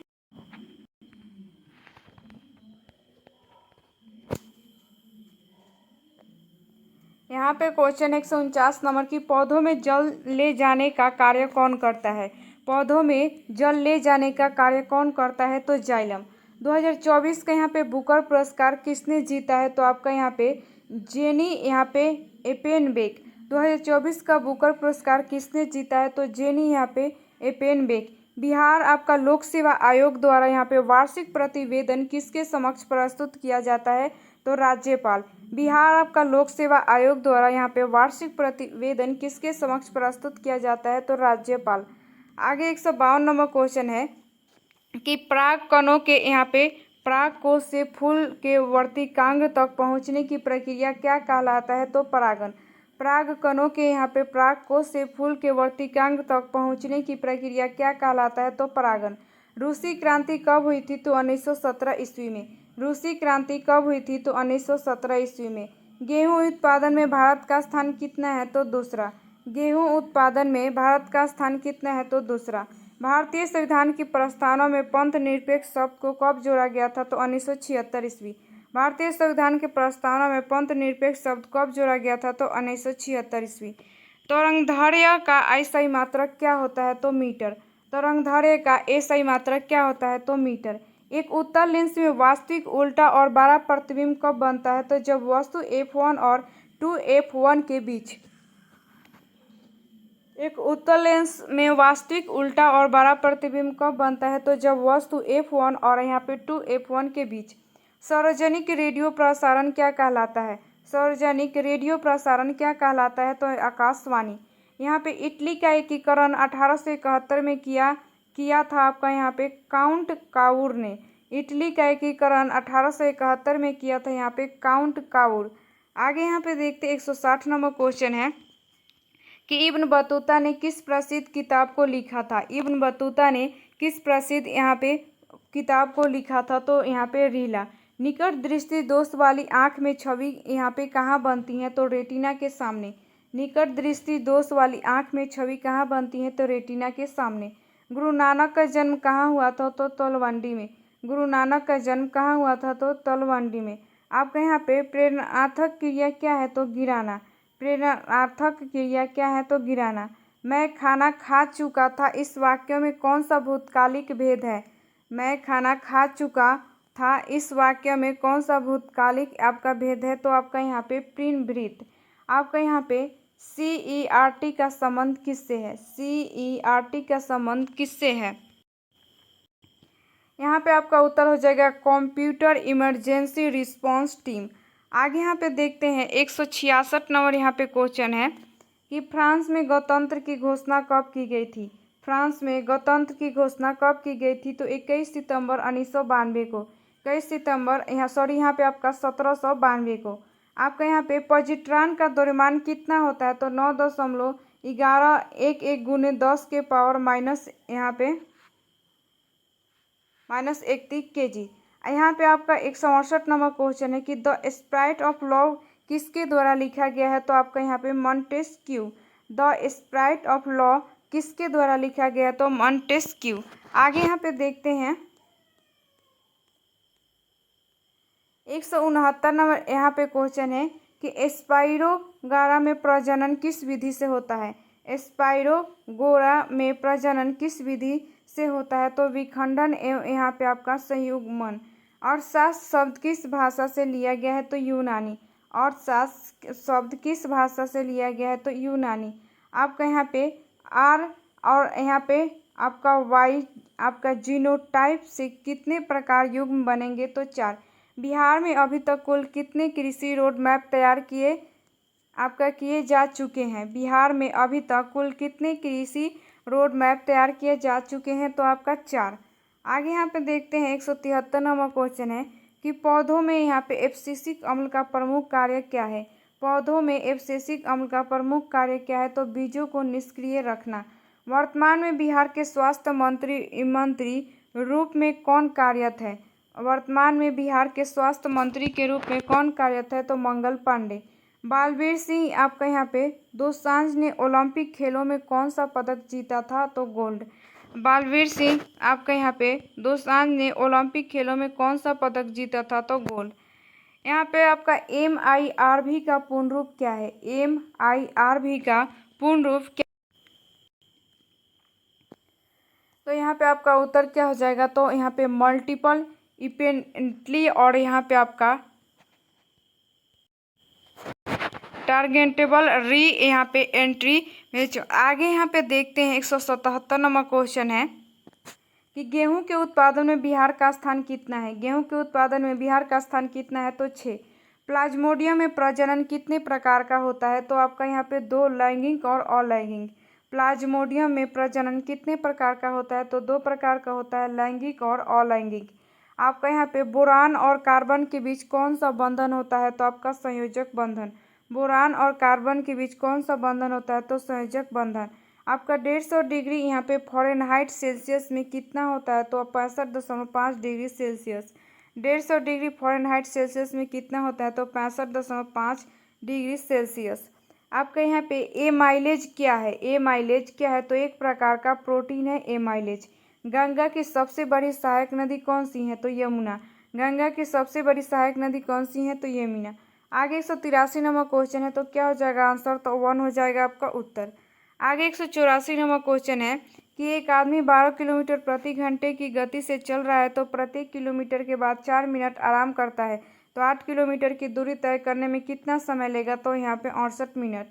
यहाँ पे क्वेश्चन 149 नंबर की, पौधों में जल ले जाने का कार्य कौन करता है? पौधों में जल ले जाने का कार्य कौन करता है? तो जाइलम। 2024 का यहाँ पे बुकर पुरस्कार किसने जीता है? तो आपका यहाँ पे जेनी यहाँ पे एपेनबेक। 2024 का बुकर पुरस्कार किसने जीता है? तो जेनी यहाँ पे एपेनबेक। बिहार आपका लोक सेवा आयोग द्वारा यहाँ पे वार्षिक प्रतिवेदन किसके समक्ष प्रस्तुत किया जाता है? तो राज्यपाल। बिहार आपका लोक सेवा आयोग द्वारा यहाँ पे वार्षिक प्रतिवेदन किसके समक्ष प्रस्तुत किया जाता है? तो राज्यपाल। आगे 152 नंबर क्वेश्चन है कि पराग कणों के यहाँ पे पराग कोश से फूल के वर्तिकांग तक पहुँचने की प्रक्रिया क्या कहलाता है? तो परागन। पराग कणों के यहाँ पे पराग कोश से फूल के वर्तिकांग तक पहुँचने की प्रक्रिया क्या कहलाता है? तो परागन। रूसी क्रांति कब हुई थी? तो 1917 ईस्वी में। रूसी क्रांति कब हुई थी? तो 1917 ईस्वी में। गेहूं उत्पादन में भारत का स्थान कितना है? तो दूसरा। गेहूं उत्पादन में भारत का स्थान कितना है? तो दूसरा। भारतीय संविधान की प्रस्तावना में पंथ निरपेक्ष शब्द को कब जोड़ा गया था? तो 1976 ईस्वी। भारतीय संविधान की प्रस्तावना में पंथ निरपेक्ष शब्द कब जोड़ा गया था? तो 1976 ईस्वी। तरंगदैर्घ्य का अस्थायी मात्रक क्या होता है? तो मीटर। तरंगदैर्घ्य का अस्थायी मात्रक क्या होता है? तो मीटर। एक उत्तल लेंस में वास्तविक उल्टा और बड़ा प्रतिबिंब कब बनता है? तो जब वस्तु f1 और 2f1 के बीच। एक उत्तल लेंस में वास्तविक उल्टा और बड़ा प्रतिबिंब कब बनता है? तो जब वस्तु f1 और यहाँ पे 2f1 के बीच। सार्वजनिक रेडियो प्रसारण क्या कहलाता है? सार्वजनिक रेडियो प्रसारण क्या कहलाता है? तो आकाशवाणी। यहाँ पे इटली का एकीकरण 1871 में किया था आपका यहाँ पे काउंट काउर ने। इटली का एकीकरण 1871 में किया था यहाँ पे काउंट काउर। आगे यहाँ पे देखते 160 नंबर क्वेश्चन है कि इब्न बतूता ने किस प्रसिद्ध किताब को लिखा था? इब्न बतूता ने किस प्रसिद्ध यहाँ पे किताब को लिखा था? तो यहाँ पे रीला। निकट दृष्टि दोष वाली आँख में छवि यहाँ पे कहाँ बनती है? तो रेटिना के सामने। निकट दृष्टि दोष वाली आँख में छवि कहाँ बनती है? तो रेटिना के सामने। गुरु नानक का जन्म कहाँ हुआ था? तो तलवंडी में। गुरु नानक का जन्म कहाँ हुआ था? तो तलवंडी में। आपका यहाँ पे प्रेरणार्थक क्रिया क्या है? तो गिराना। प्रेरणार्थक क्रिया क्या है? तो गिराना। मैं खाना खा चुका था, इस वाक्य में कौन सा भूतकालिक भेद है? मैं खाना खा चुका था, इस वाक्य में कौन सा भूतकालिक आपका भेद है? तो आपका यहाँ पे प्रीनवृत्त। आपका यहाँ पे CERT का संबंध किससे है? CERT का संबंध किससे है? यहाँ पे आपका उत्तर हो जाएगा कंप्यूटर इमरजेंसी रिस्पांस टीम। आगे यहाँ पे देखते हैं 166 नंबर यहाँ पे क्वेश्चन है कि फ्रांस में गणतंत्र की घोषणा कब की गई थी? फ्रांस में गणतंत्र की घोषणा कब की गई थी? तो 21 सितंबर 1992 को। 21 सितंबर यहाँ पे आपका 1792 को। आपका यहाँ पे पॉजिट्रॉन का द्रव्यमान कितना होता है? तो 9.1111 गुने 10 के पावर माइनस यहाँ पे -31 kg। यहाँ पे आपका 168 नंबर क्वेश्चन है कि द स्प्राइट ऑफ लव किसके द्वारा लिखा गया है? तो आपका यहाँ पे Montesquieu. The Sprite of love किसके द्वारा लिखा गया है? तो मॉन्टेस्क्यू। आगे यहाँ पे देखते हैं 169 नंबर यहाँ पे क्वेश्चन है कि स्पाइरोगोरा में प्रजनन किस विधि से होता है? स्पाइरोगोरा में प्रजनन किस विधि से होता है? तो विखंडन एवं यहाँ पे आपका संयुग्मन। अर्थशास्त्र शब्द किस भाषा से लिया गया है? तो यूनानी। अर्थशास्त्र शब्द किस भाषा से लिया गया है? तो यूनानी। आपका यहाँ पे आर और यहाँ पे आपका वाई आपका जीनोटाइप से कितने प्रकार युग्म बनेंगे? तो 4। बिहार में अभी तक कुल कितने कृषि रोड मैप तैयार किए जा चुके हैं? बिहार में अभी तक कुल कितने कृषि रोड मैप तैयार किए जा चुके हैं? तो आपका 4। आगे यहाँ पे देखते हैं 173 नंबर क्वेश्चन है कि पौधों में यहाँ पे एब्सिसिक अम्ल का प्रमुख कार्य क्या है? पौधों में एब्सिसिक अम्ल का प्रमुख कार्य क्या है? तो बीजों को निष्क्रिय रखना। वर्तमान में बिहार के स्वास्थ्य मंत्री रूप में कौन कार्यरत है? वर्तमान में बिहार के स्वास्थ्य मंत्री के रूप में कौन कार्यरत है? तो मंगल पांडे। बालवीर सिंह आपका यहाँ पे दोसांझ ने ओलंपिक खेलों में कौन सा पदक जीता था? तो गोल्ड। बालवीर सिंह आपका यहाँ पे दोसांझ ने ओलंपिक खेलों में कौन सा पदक जीता था? तो गोल्ड। यहाँ पे आपका MIRV का पूर्ण रूप क्या है? MIRV का पूर्ण रूप क्या? तो यहाँ पे आपका उत्तर क्या हो जाएगा? तो यहाँ पे मल्टीपल इवेंटली और यहाँ पे आपका टारगेटेबल यहाँ पे एंट्री में। आगे यहाँ पे देखते हैं 177 नंबर क्वेश्चन है कि गेहूं के उत्पादन में बिहार का स्थान कितना है? गेहूं के उत्पादन में बिहार का स्थान कितना है? तो 6। प्लाज्मोडियम में प्रजनन कितने प्रकार का होता है? तो आपका यहाँ पे 2, लैंगिक और अलैंगिक। प्लाज्मोडियम में प्रजनन कितने प्रकार का होता है? तो 2 प्रकार का होता है, लैंगिक और अलैंगिक। आपका यहाँ पे बोरान और कार्बन के बीच कौन सा बंधन होता है? तो आपका संयोजक बंधन। बोरान और कार्बन के बीच कौन सा बंधन होता है? तो संयोजक बंधन। आपका 150 डिग्री यहाँ पे फ़ारेनहाइट सेल्सियस में कितना होता है? तो 65.5 degree Celsius. 150 degree Fahrenheit Celsius में कितना होता है? तो 65.5 डिग्री सेल्सियस। आपका यहाँ पे एमाइलेज क्या है? एमाइलेज क्या है? तो एक प्रकार का प्रोटीन है एमाइलेज। गंगा की सबसे बड़ी सहायक नदी कौन सी है? तो यमुना। गंगा की सबसे बड़ी सहायक नदी कौन सी है? तो यमुना। आगे 183 नंबर क्वेश्चन है, तो क्या हो जाएगा आंसर? तो 1 हो जाएगा आपका उत्तर। आगे 184 नंबर क्वेश्चन है कि एक आदमी 12 किलोमीटर प्रति घंटे की गति से चल रहा है, तो प्रत्येक किलोमीटर के बाद 4 मिनट आराम करता है, तो 8 किलोमीटर की दूरी तय करने में कितना समय लेगा? तो यहाँ पे 68 मिनट।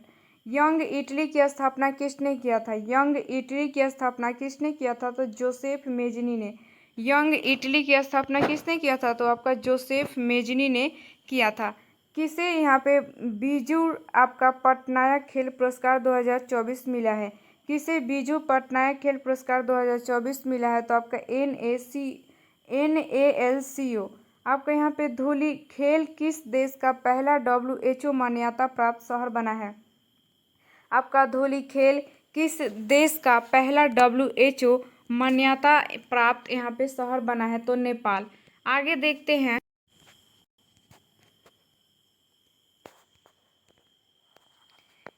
यंग इटली की स्थापना किसने किया था? यंग इटली की स्थापना किसने किया था? तो जोसेफ मेजनी ने। यंग इटली की स्थापना किसने किया था? तो आपका जोसेफ मेजनी ने किया था। किसे यहाँ पे बीजू आपका पटनायक खेल पुरस्कार 2024 मिला है? किसे बीजू पटनायक खेल पुरस्कार 2024 मिला है? तो आपका NALCO। आपका यहाँ पे धूली खेल किस देश का पहला WHO मान्यता प्राप्त शहर बना है? आपका धूली खेल किस देश का पहला WHO मान्यता प्राप्त यहाँ पे शहर बना है? तो नेपाल। आगे देखते हैं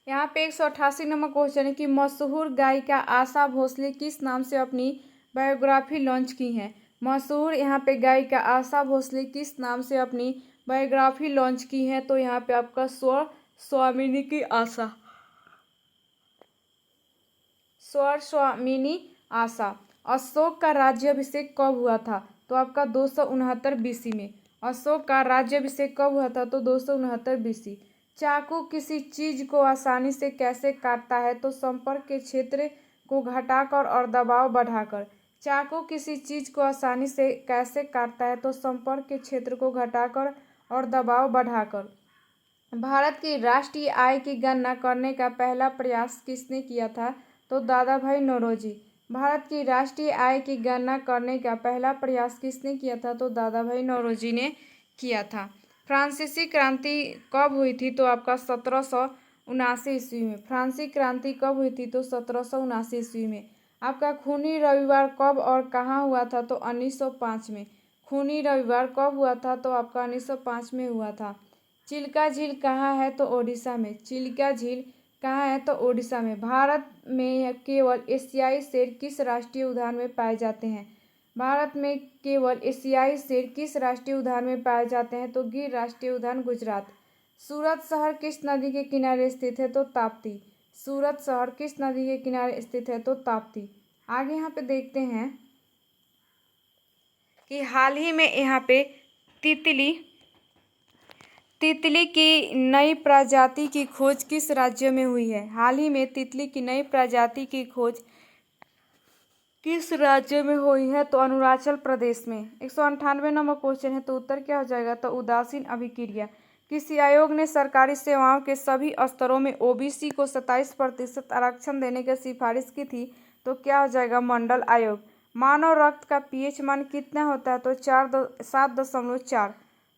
यहाँ पे 188 नंबर क्वेश्चन है कि मशहूर गायिका आशा भोसले किस नाम से अपनी बायोग्राफी लॉन्च की है? मशहूर यहाँ पे गायिका आशा भोसले किस नाम से अपनी बायोग्राफी लॉन्च की है? तो यहाँ पे आपका स्वामिनी की आशा। स्वामिनी आशा। अशोक का राज्याभिषेक कब हुआ था? तो आपका 269 BC में। अशोक का राज्याभिषेक कब हुआ था? तो 269 BC। चाकू किसी चीज को आसानी से कैसे काटता है? तो संपर्क के क्षेत्र को घटाकर और दबाव बढ़ाकर। चाकू किसी चीज को आसानी से कैसे काटता है? तो संपर्क के क्षेत्र को घटाकर और दबाव बढ़ाकर। भारत की राष्ट्रीय आय की गणना करने का पहला प्रयास किसने किया था? तो दादा भाई नौरोजी। भारत की राष्ट्रीय आय की गणना करने का पहला प्रयास किसने किया था? तो दादा भाई नौरोजी ने किया था। फ्रांसीसी क्रांति कब हुई थी? तो आपका 1779 ईस्वी में। फ्रांसीसी क्रांति कब हुई थी? तो 1779 ईस्वी में। आपका खूनी रविवार कब और कहाँ हुआ था? तो 1905 में। खूनी रविवार कब हुआ था? तो आपका 1905 में हुआ था। चिल्का झील कहाँ है? तो ओडिशा में। चिल्का झील कहाँ है? तो ओडिशा में। भारत में केवल एशियाई शेर किस राष्ट्रीय उद्यान में पाए जाते हैं? भारत में केवल एशियाई शेर किस राष्ट्रीय उद्यान में पाए जाते हैं? तो गिर राष्ट्रीय उद्यान, गुजरात। सूरत शहर किस नदी के किनारे स्थित है? तो ताप्ती। सूरत शहर किस नदी के किनारे स्थित है? तो ताप्ती। आगे यहाँ पे देखते हैं कि हाल ही में यहाँ पे तितली की नई प्रजाति की खोज किस राज्य में हुई है। हाल ही में तितली की नई प्रजाति की खोज किस राज्य में हुई है, तो अरुणाचल प्रदेश में। 198 नंबर क्वेश्चन है, तो उत्तर क्या हो जाएगा, तो उदासीन अभिक्रिया। किसी आयोग ने सरकारी सेवाओं के सभी स्तरों में ओबीसी को 27% आरक्षण देने की सिफारिश की थी, तो क्या हो जाएगा, मंडल आयोग। मानव रक्त का पीएच मान कितना होता है, तो 7.4।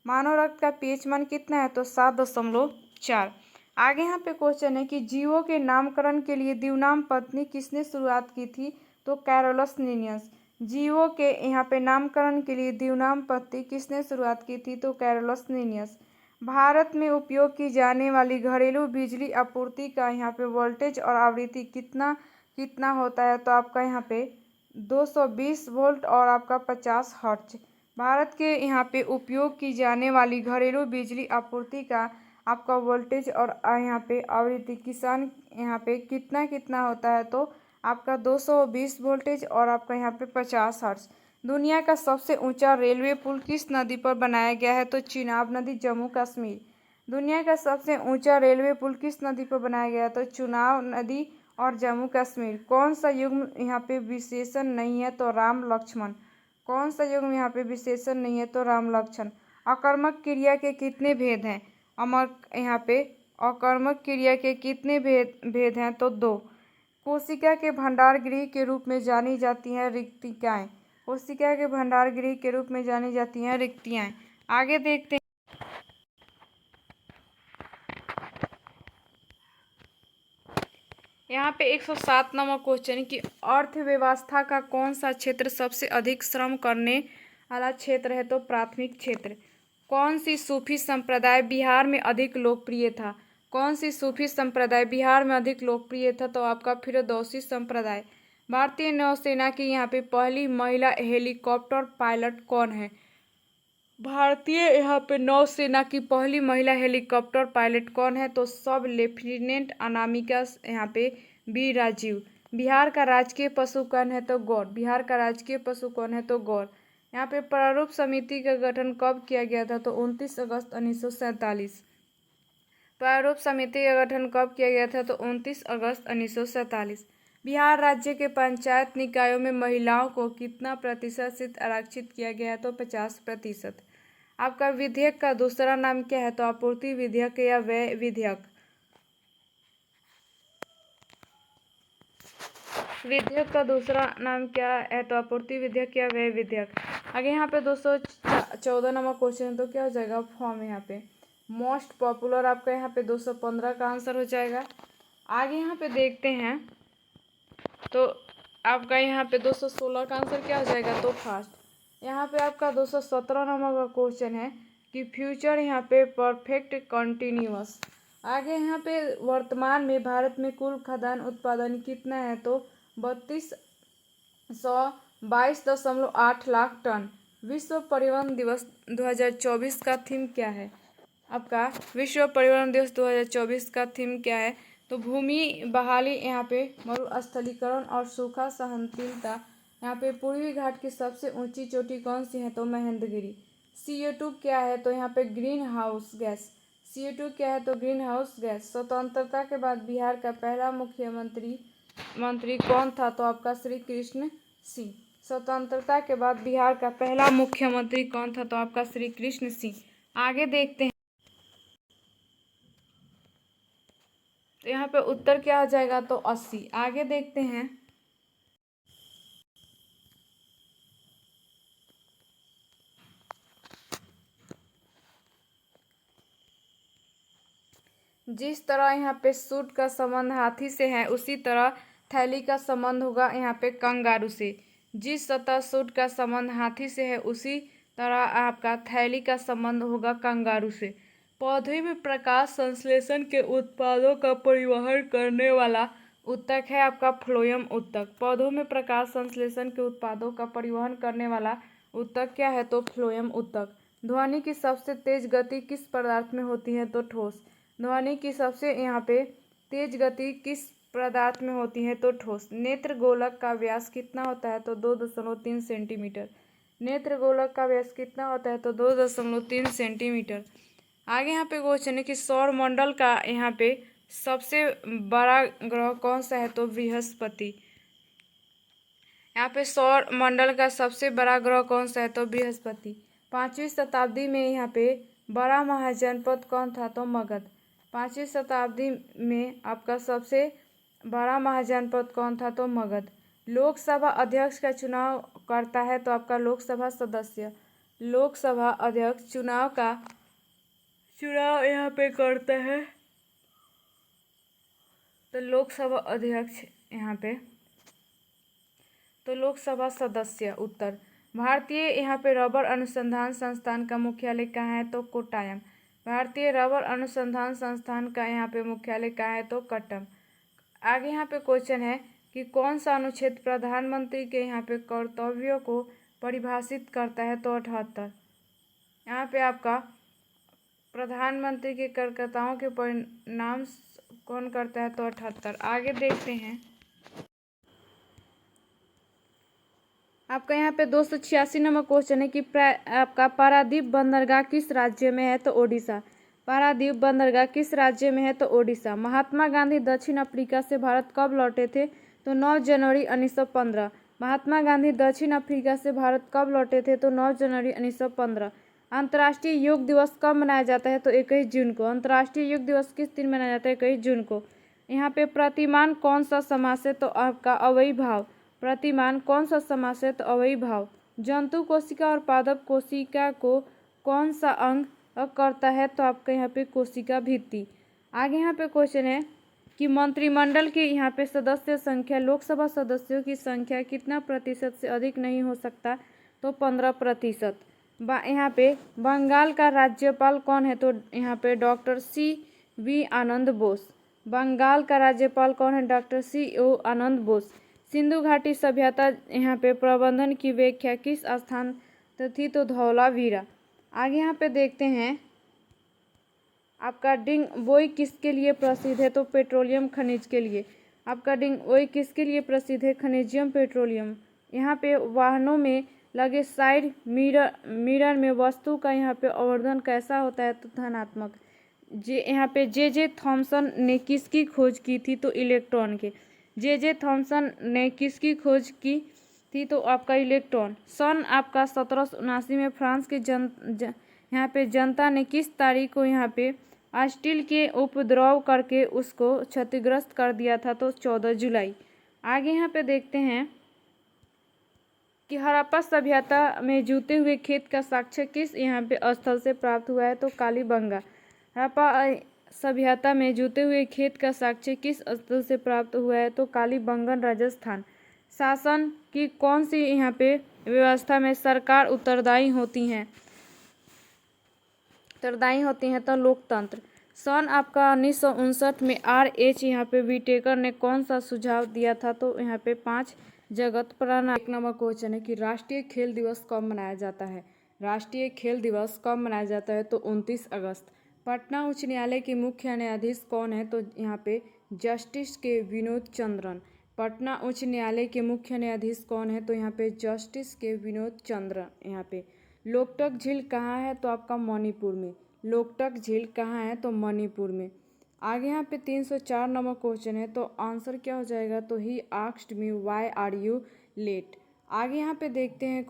मानव रक्त का पीएच मान कितना है, तो 7.4। आगे यहाँ पे क्वेश्चन है कि जीवों के नामकरण के लिए दिवनाम पत्नी किसने शुरुआत की थी, तो कैरोलस लिनियस। जीवों के यहाँ पे नामकरण के लिए दिवनाम पत्नी किसने शुरुआत की थी, तो कैरोलस लिनियस। भारत में उपयोग की जाने वाली घरेलू बिजली आपूर्ति का यहाँ पे वोल्टेज और आवृत्ति कितना कितना होता है, तो आपका यहाँ पे 220 वोल्ट और आपका 50 हर्ट्ज। भारत के यहाँ पे उपयोग की जाने वाली घरेलू बिजली आपूर्ति का आपका वोल्टेज और यहाँ पे आवृत्ति किसान यहाँ पे कितना कितना होता है, तो आपका 220 वोल्टेज और आपका यहाँ पे 50 हर्ट्ज। दुनिया का सबसे ऊंचा रेलवे पुल किस नदी पर बनाया गया है, तो चिनाब नदी, जम्मू कश्मीर। दुनिया का सबसे ऊंचा रेलवे पुल किस नदी पर बनाया गया है, तो चुनाव नदी और जम्मू कश्मीर। कौन सा युग्म यहाँ पे विशेषण नहीं है, तो राम लक्ष्मण। कौन सा युग्म यहाँ पे विशेषण नहीं है, तो राम लक्ष्मण। अकर्मक क्रिया के कितने भेद हैं, यहाँ पे अकर्मक क्रिया के कितने भेद हैं, तो 2। कोशिका के भंडार गृह के रूप में जानी जाती हैं रिक्तिकाएं। कोशिका के भंडार गृह के रूप में जानी जाती हैं रिक्तियाएं। आगे देखते हैं यहाँ पे 107 नंबर क्वेश्चन की अर्थव्यवस्था का कौन सा क्षेत्र सबसे अधिक श्रम करने वाला क्षेत्र है, तो प्राथमिक क्षेत्र। कौन सी सूफी संप्रदाय बिहार में अधिक लोकप्रिय था। कौन सी सूफी संप्रदाय बिहार में अधिक लोकप्रिय था, तो आपका फिरदौसी संप्रदाय। भारतीय नौसेना की यहाँ पे पहली महिला हेलीकॉप्टर पायलट कौन है। भारतीय यहाँ पे नौसेना की पहली महिला हेलीकॉप्टर पायलट कौन है, तो सब लेफ्टिनेंट अनामिका यहाँ पे बी राजीव। बिहार का राजकीय पशु कौन है, तो गौर। बिहार का राजकीय पशु कौन है, तो गौर। यहाँ पे प्रारूप समिति का गठन कब किया गया था, तो 29 अगस्त 1947। प्रारूप समिति का गठन कब किया गया था, तो 29 अगस्त 1947। बिहार राज्य के पंचायत निकायों में महिलाओं को कितना प्रतिशत सीट आरक्षित किया गया है, तो 50%। आपका विधेयक का दूसरा नाम क्या है, तो आपूर्ति विधेयक या व्यय विधेयक। विधेयक का दूसरा नाम क्या है, तो आपूर्ति विधेयक या व्यय विधेयक। आगे यहाँ पे 214 नंबर क्वेश्चन, तो क्या हो जाएगा, फॉर्म। यहाँ पे मोस्ट पॉपुलर आपका यहाँ पे 215 का आंसर हो जाएगा। आगे यहाँ पे देखते हैं, तो आपका यहाँ पे 216 का आंसर क्या हो जाएगा, तो फास्ट। यहाँ पे आपका 217 नंबर का क्वेश्चन है कि फ्यूचर यहाँ पे परफेक्ट कंटिन्यूअस। आगे यहाँ पे वर्तमान में भारत में कुल खाद्यान्न उत्पादन कितना है, तो 3222.8 लाख टन। विश्व परिवहन दिवस 2024 का थीम क्या है। आपका विश्व परिवहन दिवस 2024 का थीम क्या है, तो भूमि बहाली, यहाँ पे मरुस्थलीकरण और सूखा सहनशीलता। यहाँ पे पूर्वी घाट की सबसे ऊंची चोटी कौन सी है, तो महेंद्रगिरी। CO2 क्या है, तो यहाँ पे ग्रीन हाउस गैस। CO2 क्या है, तो ग्रीन हाउस गैस। स्वतंत्रता के बाद बिहार का पहला मुख्यमंत्री कौन था, तो आपका श्री कृष्ण सिंह। स्वतंत्रता के बाद बिहार का पहला मुख्यमंत्री कौन था, तो आपका श्री कृष्ण सिंह। आगे देखते हैं, तो यहाँ पे उत्तर क्या हो जाएगा, तो 80। आगे देखते हैं, जिस तरह यहाँ पे सूट का संबंध हाथी से है, उसी तरह थैली का संबंध होगा यहाँ पे कंगारू से। जिस सतह सूट का संबंध हाथी से है, उसी तरह आपका थैली का संबंध होगा कंगारू से। पौधे में प्रकाश संश्लेषण के उत्पादों का परिवहन करने वाला ऊतक है आपका फ्लोएम ऊतक। पौधों में प्रकाश संश्लेषण के उत्पादों का परिवहन करने वाला ऊतक क्या है, तो फ्लोएम ऊतक। ध्वनि की सबसे तेज गति किस पदार्थ में होती है, तो ठोस। ध्वनि की सबसे यहाँ पे तेज गति किस पदार्थ में होती हैं तो ठोस। नेत्र गोलक का व्यास कितना होता है तो 2.3 सेंटीमीटर। नेत्र गोलक का व्यास कितना होता है तो 2.3 सेंटीमीटर। आगे यहाँ पे क्वेश्चन है कि सौर मंडल का यहाँ पे सबसे बड़ा ग्रह कौन सा है तो बृहस्पति। यहाँ पे सौर मंडल का सबसे बड़ा ग्रह कौन सा है तो बृहस्पति। 5वीं शताब्दी में यहाँ पे बड़ा महाजनपद कौन था तो मगध। 5वीं शताब्दी में आपका सबसे बड़ा महाजनपद कौन था तो मगध। लोकसभा अध्यक्ष का चुनाव करता है तो आपका लोकसभा सदस्य। लोकसभा अध्यक्ष चुनाव यहाँ पे करता है तो लोकसभा अध्यक्ष यहाँ पे तो लोकसभा सदस्य। उत्तर भारतीय यहाँ पे रबर अनुसंधान संस्थान का मुख्यालय कहाँ है तो कोट्टायम। भारतीय रबर अनुसंधान संस्थान का यहाँ पे मुख्यालय कहाँ है तो कट्टम। आगे यहाँ पे क्वेश्चन है कि कौन सा अनुच्छेद प्रधानमंत्री के यहाँ पे कर्तव्यों को परिभाषित करता है तो 78। यहाँ पे आपका प्रधानमंत्री के कर्तव्यों के परिणाम कौन करता है तो 78। आगे देखते हैं आपका यहाँ पे 286 नंबर क्वेश्चन है कि आपका पारादीप बंदरगाह किस राज्य में है तो ओडिशा। पारादीप बंदरगाह किस राज्य में है तो ओडिशा। महात्मा गांधी दक्षिण अफ्रीका से भारत कब लौटे थे तो 9 जनवरी 1915। महात्मा गांधी दक्षिण अफ्रीका से भारत कब लौटे थे तो 9 जनवरी 1915। अंतर्राष्ट्रीय योग दिवस कब मनाया जाता है तो 21 जून को। अंतर्राष्ट्रीय योग दिवस किस दिन मनाया जाता है 21 जून को। यहाँ पे प्रतिमान कौन सा समास है तो आपका अवयवी भाव। प्रतिमान कौन सा समास है तो अवयवी भाव। जंतु कोशिका और पादप कोशिका को कौन सा अंग करता है तो आपका यहाँ पे कोशिका भित्ति। आगे यहाँ पे क्वेश्चन है कि मंत्रिमंडल के यहाँ पे सदस्य संख्या लोकसभा सदस्यों की संख्या कितना प्रतिशत से अधिक नहीं हो सकता तो 15%। यहाँ पे बंगाल का राज्यपाल कौन है तो यहाँ पे डॉक्टर C.V. आनंद बोस। बंगाल का राज्यपाल कौन है डॉक्टर C.O. आनंद बोस। सिंधु घाटी सभ्यता यहाँ पे प्रबंधन की व्याख्या किस स्थान थी तो धौलावीरा। आगे यहाँ पे देखते हैं आपका डिंगबोई किसके लिए प्रसिद्ध है तो पेट्रोलियम खनिज के लिए। आपका डिंगबोई किसके लिए प्रसिद्ध है खनिजियम पेट्रोलियम। यहाँ पे वाहनों में लगे साइड मिरर में वस्तु का यहाँ पे आवर्धन कैसा होता है तो धनात्मक। यहाँ पे जे थॉमसन ने किसकी खोज की थी तो इलेक्ट्रॉन के। जे थॉमसन ने किसकी खोज की थी तो आपका इलेक्ट्रॉन। सन आपका 1779 में फ्रांस के यहाँ पे जनता ने किस तारीख को यहाँ पे स्टील के उपद्रव करके उसको क्षतिग्रस्त कर दिया था तो 14 जुलाई। आगे यहाँ पे देखते हैं कि हड़प्पा सभ्यता में जूते हुए खेत का साक्ष्य किस यहाँ पे स्थल से प्राप्त हुआ है तो कालीबंगा। हड़प्पा सभ्यता में जूते हुए खेत का साक्ष्य किस स्थल से प्राप्त हुआ है तो कालीबंगन राजस्थान। शासन की कौन सी यहाँ पे व्यवस्था में सरकार उत्तरदायी होती हैं तो लोकतंत्र। सन आपका 1959 में RH यहाँ पे विटेकर ने कौन सा सुझाव दिया था तो यहाँ पे 5 जगत प्रणाली। एक नंबर क्वेश्चन है कि राष्ट्रीय खेल दिवस कब मनाया जाता है। राष्ट्रीय खेल दिवस कब मनाया जाता है तो 29 अगस्त। पटना उच्च न्यायालय के मुख्य न्यायाधीश कौन है तो यहाँ पे जस्टिस के विनोद चंद्रन। पटना उच्च न्यायालय के मुख्य न्यायाधीश कौन है तो यहाँ पे जस्टिस के विनोद चंद्रन। यहाँ पे लोकटक झील कहाँ है तो आपका मणिपुर में। लोकटक झील कहाँ है तो मणिपुर में। आगे यहाँ पे 304 नंबर क्वेश्चन है तो आंसर क्या हो जाएगा तो he asked me why are you late. आगे यहाँ पे देखते हैं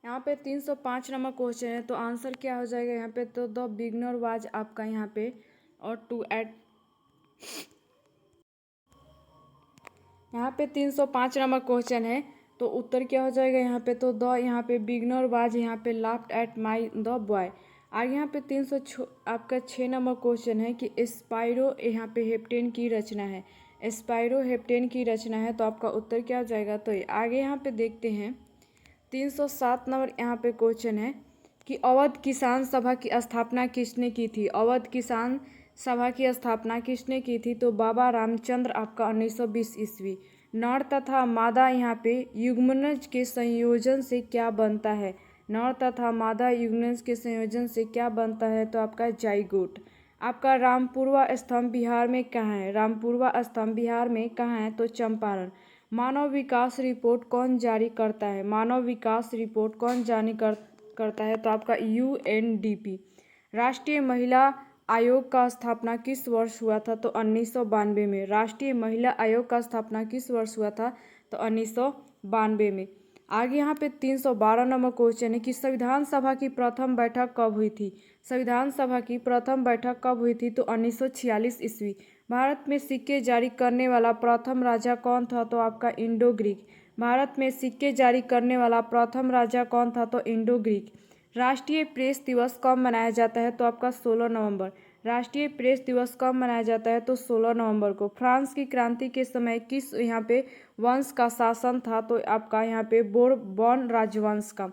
यहाँ पे 305 नंबर क्वेश्चन है तो आंसर क्या हो जाएगा यहाँ पे तो द बिगनर वाज आपका यहाँ पे और टू एट। यहाँ पे 305 नंबर क्वेश्चन है तो उत्तर क्या हो जाएगा यहाँ पे तो द यहाँ पे बिगनर वाज यहाँ पे laughed at my the boy. आगे यहाँ पे 306 नंबर क्वेश्चन है कि स्पाइरो यहाँ पे हेप्टेन की रचना है। स्पाइरो हेप्टेन की रचना है तो आपका उत्तर क्या हो जाएगा तो आगे यहाँ पे देखते हैं 307 नंबर यहाँ पे क्वेश्चन है कि अवध किसान सभा की स्थापना किसने की थी। अवध किसान सभा की स्थापना किसने की थी तो बाबा रामचंद्र आपका 1920 ईस्वी। नर तथा मादा यहाँ पे युग्मनज के संयोजन से क्या बनता है। नर तथा मादा युग्मज के संयोजन से क्या बनता है, तो आपका जाइगोट। आपका रामपुरवा स्तंभ बिहार में कहाँ है, रामपुरवा स्तंभ बिहार में कहाँ है, तो चंपारण। मानव विकास रिपोर्ट कौन जारी करता है, मानव विकास रिपोर्ट कौन जारी करता है, तो आपका UNDP। राष्ट्रीय महिला आयोग का स्थापना किस वर्ष हुआ था, तो 1992 में। राष्ट्रीय महिला आयोग का स्थापना किस वर्ष हुआ था, तो 1992 में। आगे यहाँ पे 312 नंबर क्वेश्चन है कि संविधान सभा की प्रथम बैठक कब हुई थी। संविधान सभा की प्रथम बैठक कब हुई थी, तो 1946 ईस्वी। भारत में सिक्के जारी करने वाला प्रथम राजा कौन था, तो आपका इंडो ग्रीक। भारत में सिक्के जारी करने वाला प्रथम राजा कौन था, तो इंडो ग्रीक। राष्ट्रीय प्रेस दिवस कब मनाया जाता है, तो आपका 16 नवंबर। राष्ट्रीय प्रेस दिवस कब मनाया जाता है, तो 16 नवंबर को। फ्रांस की क्रांति के समय किस यहाँ पे वंश का शासन था, तो आपका यहाँ पे बोरबॉन राजवंश का।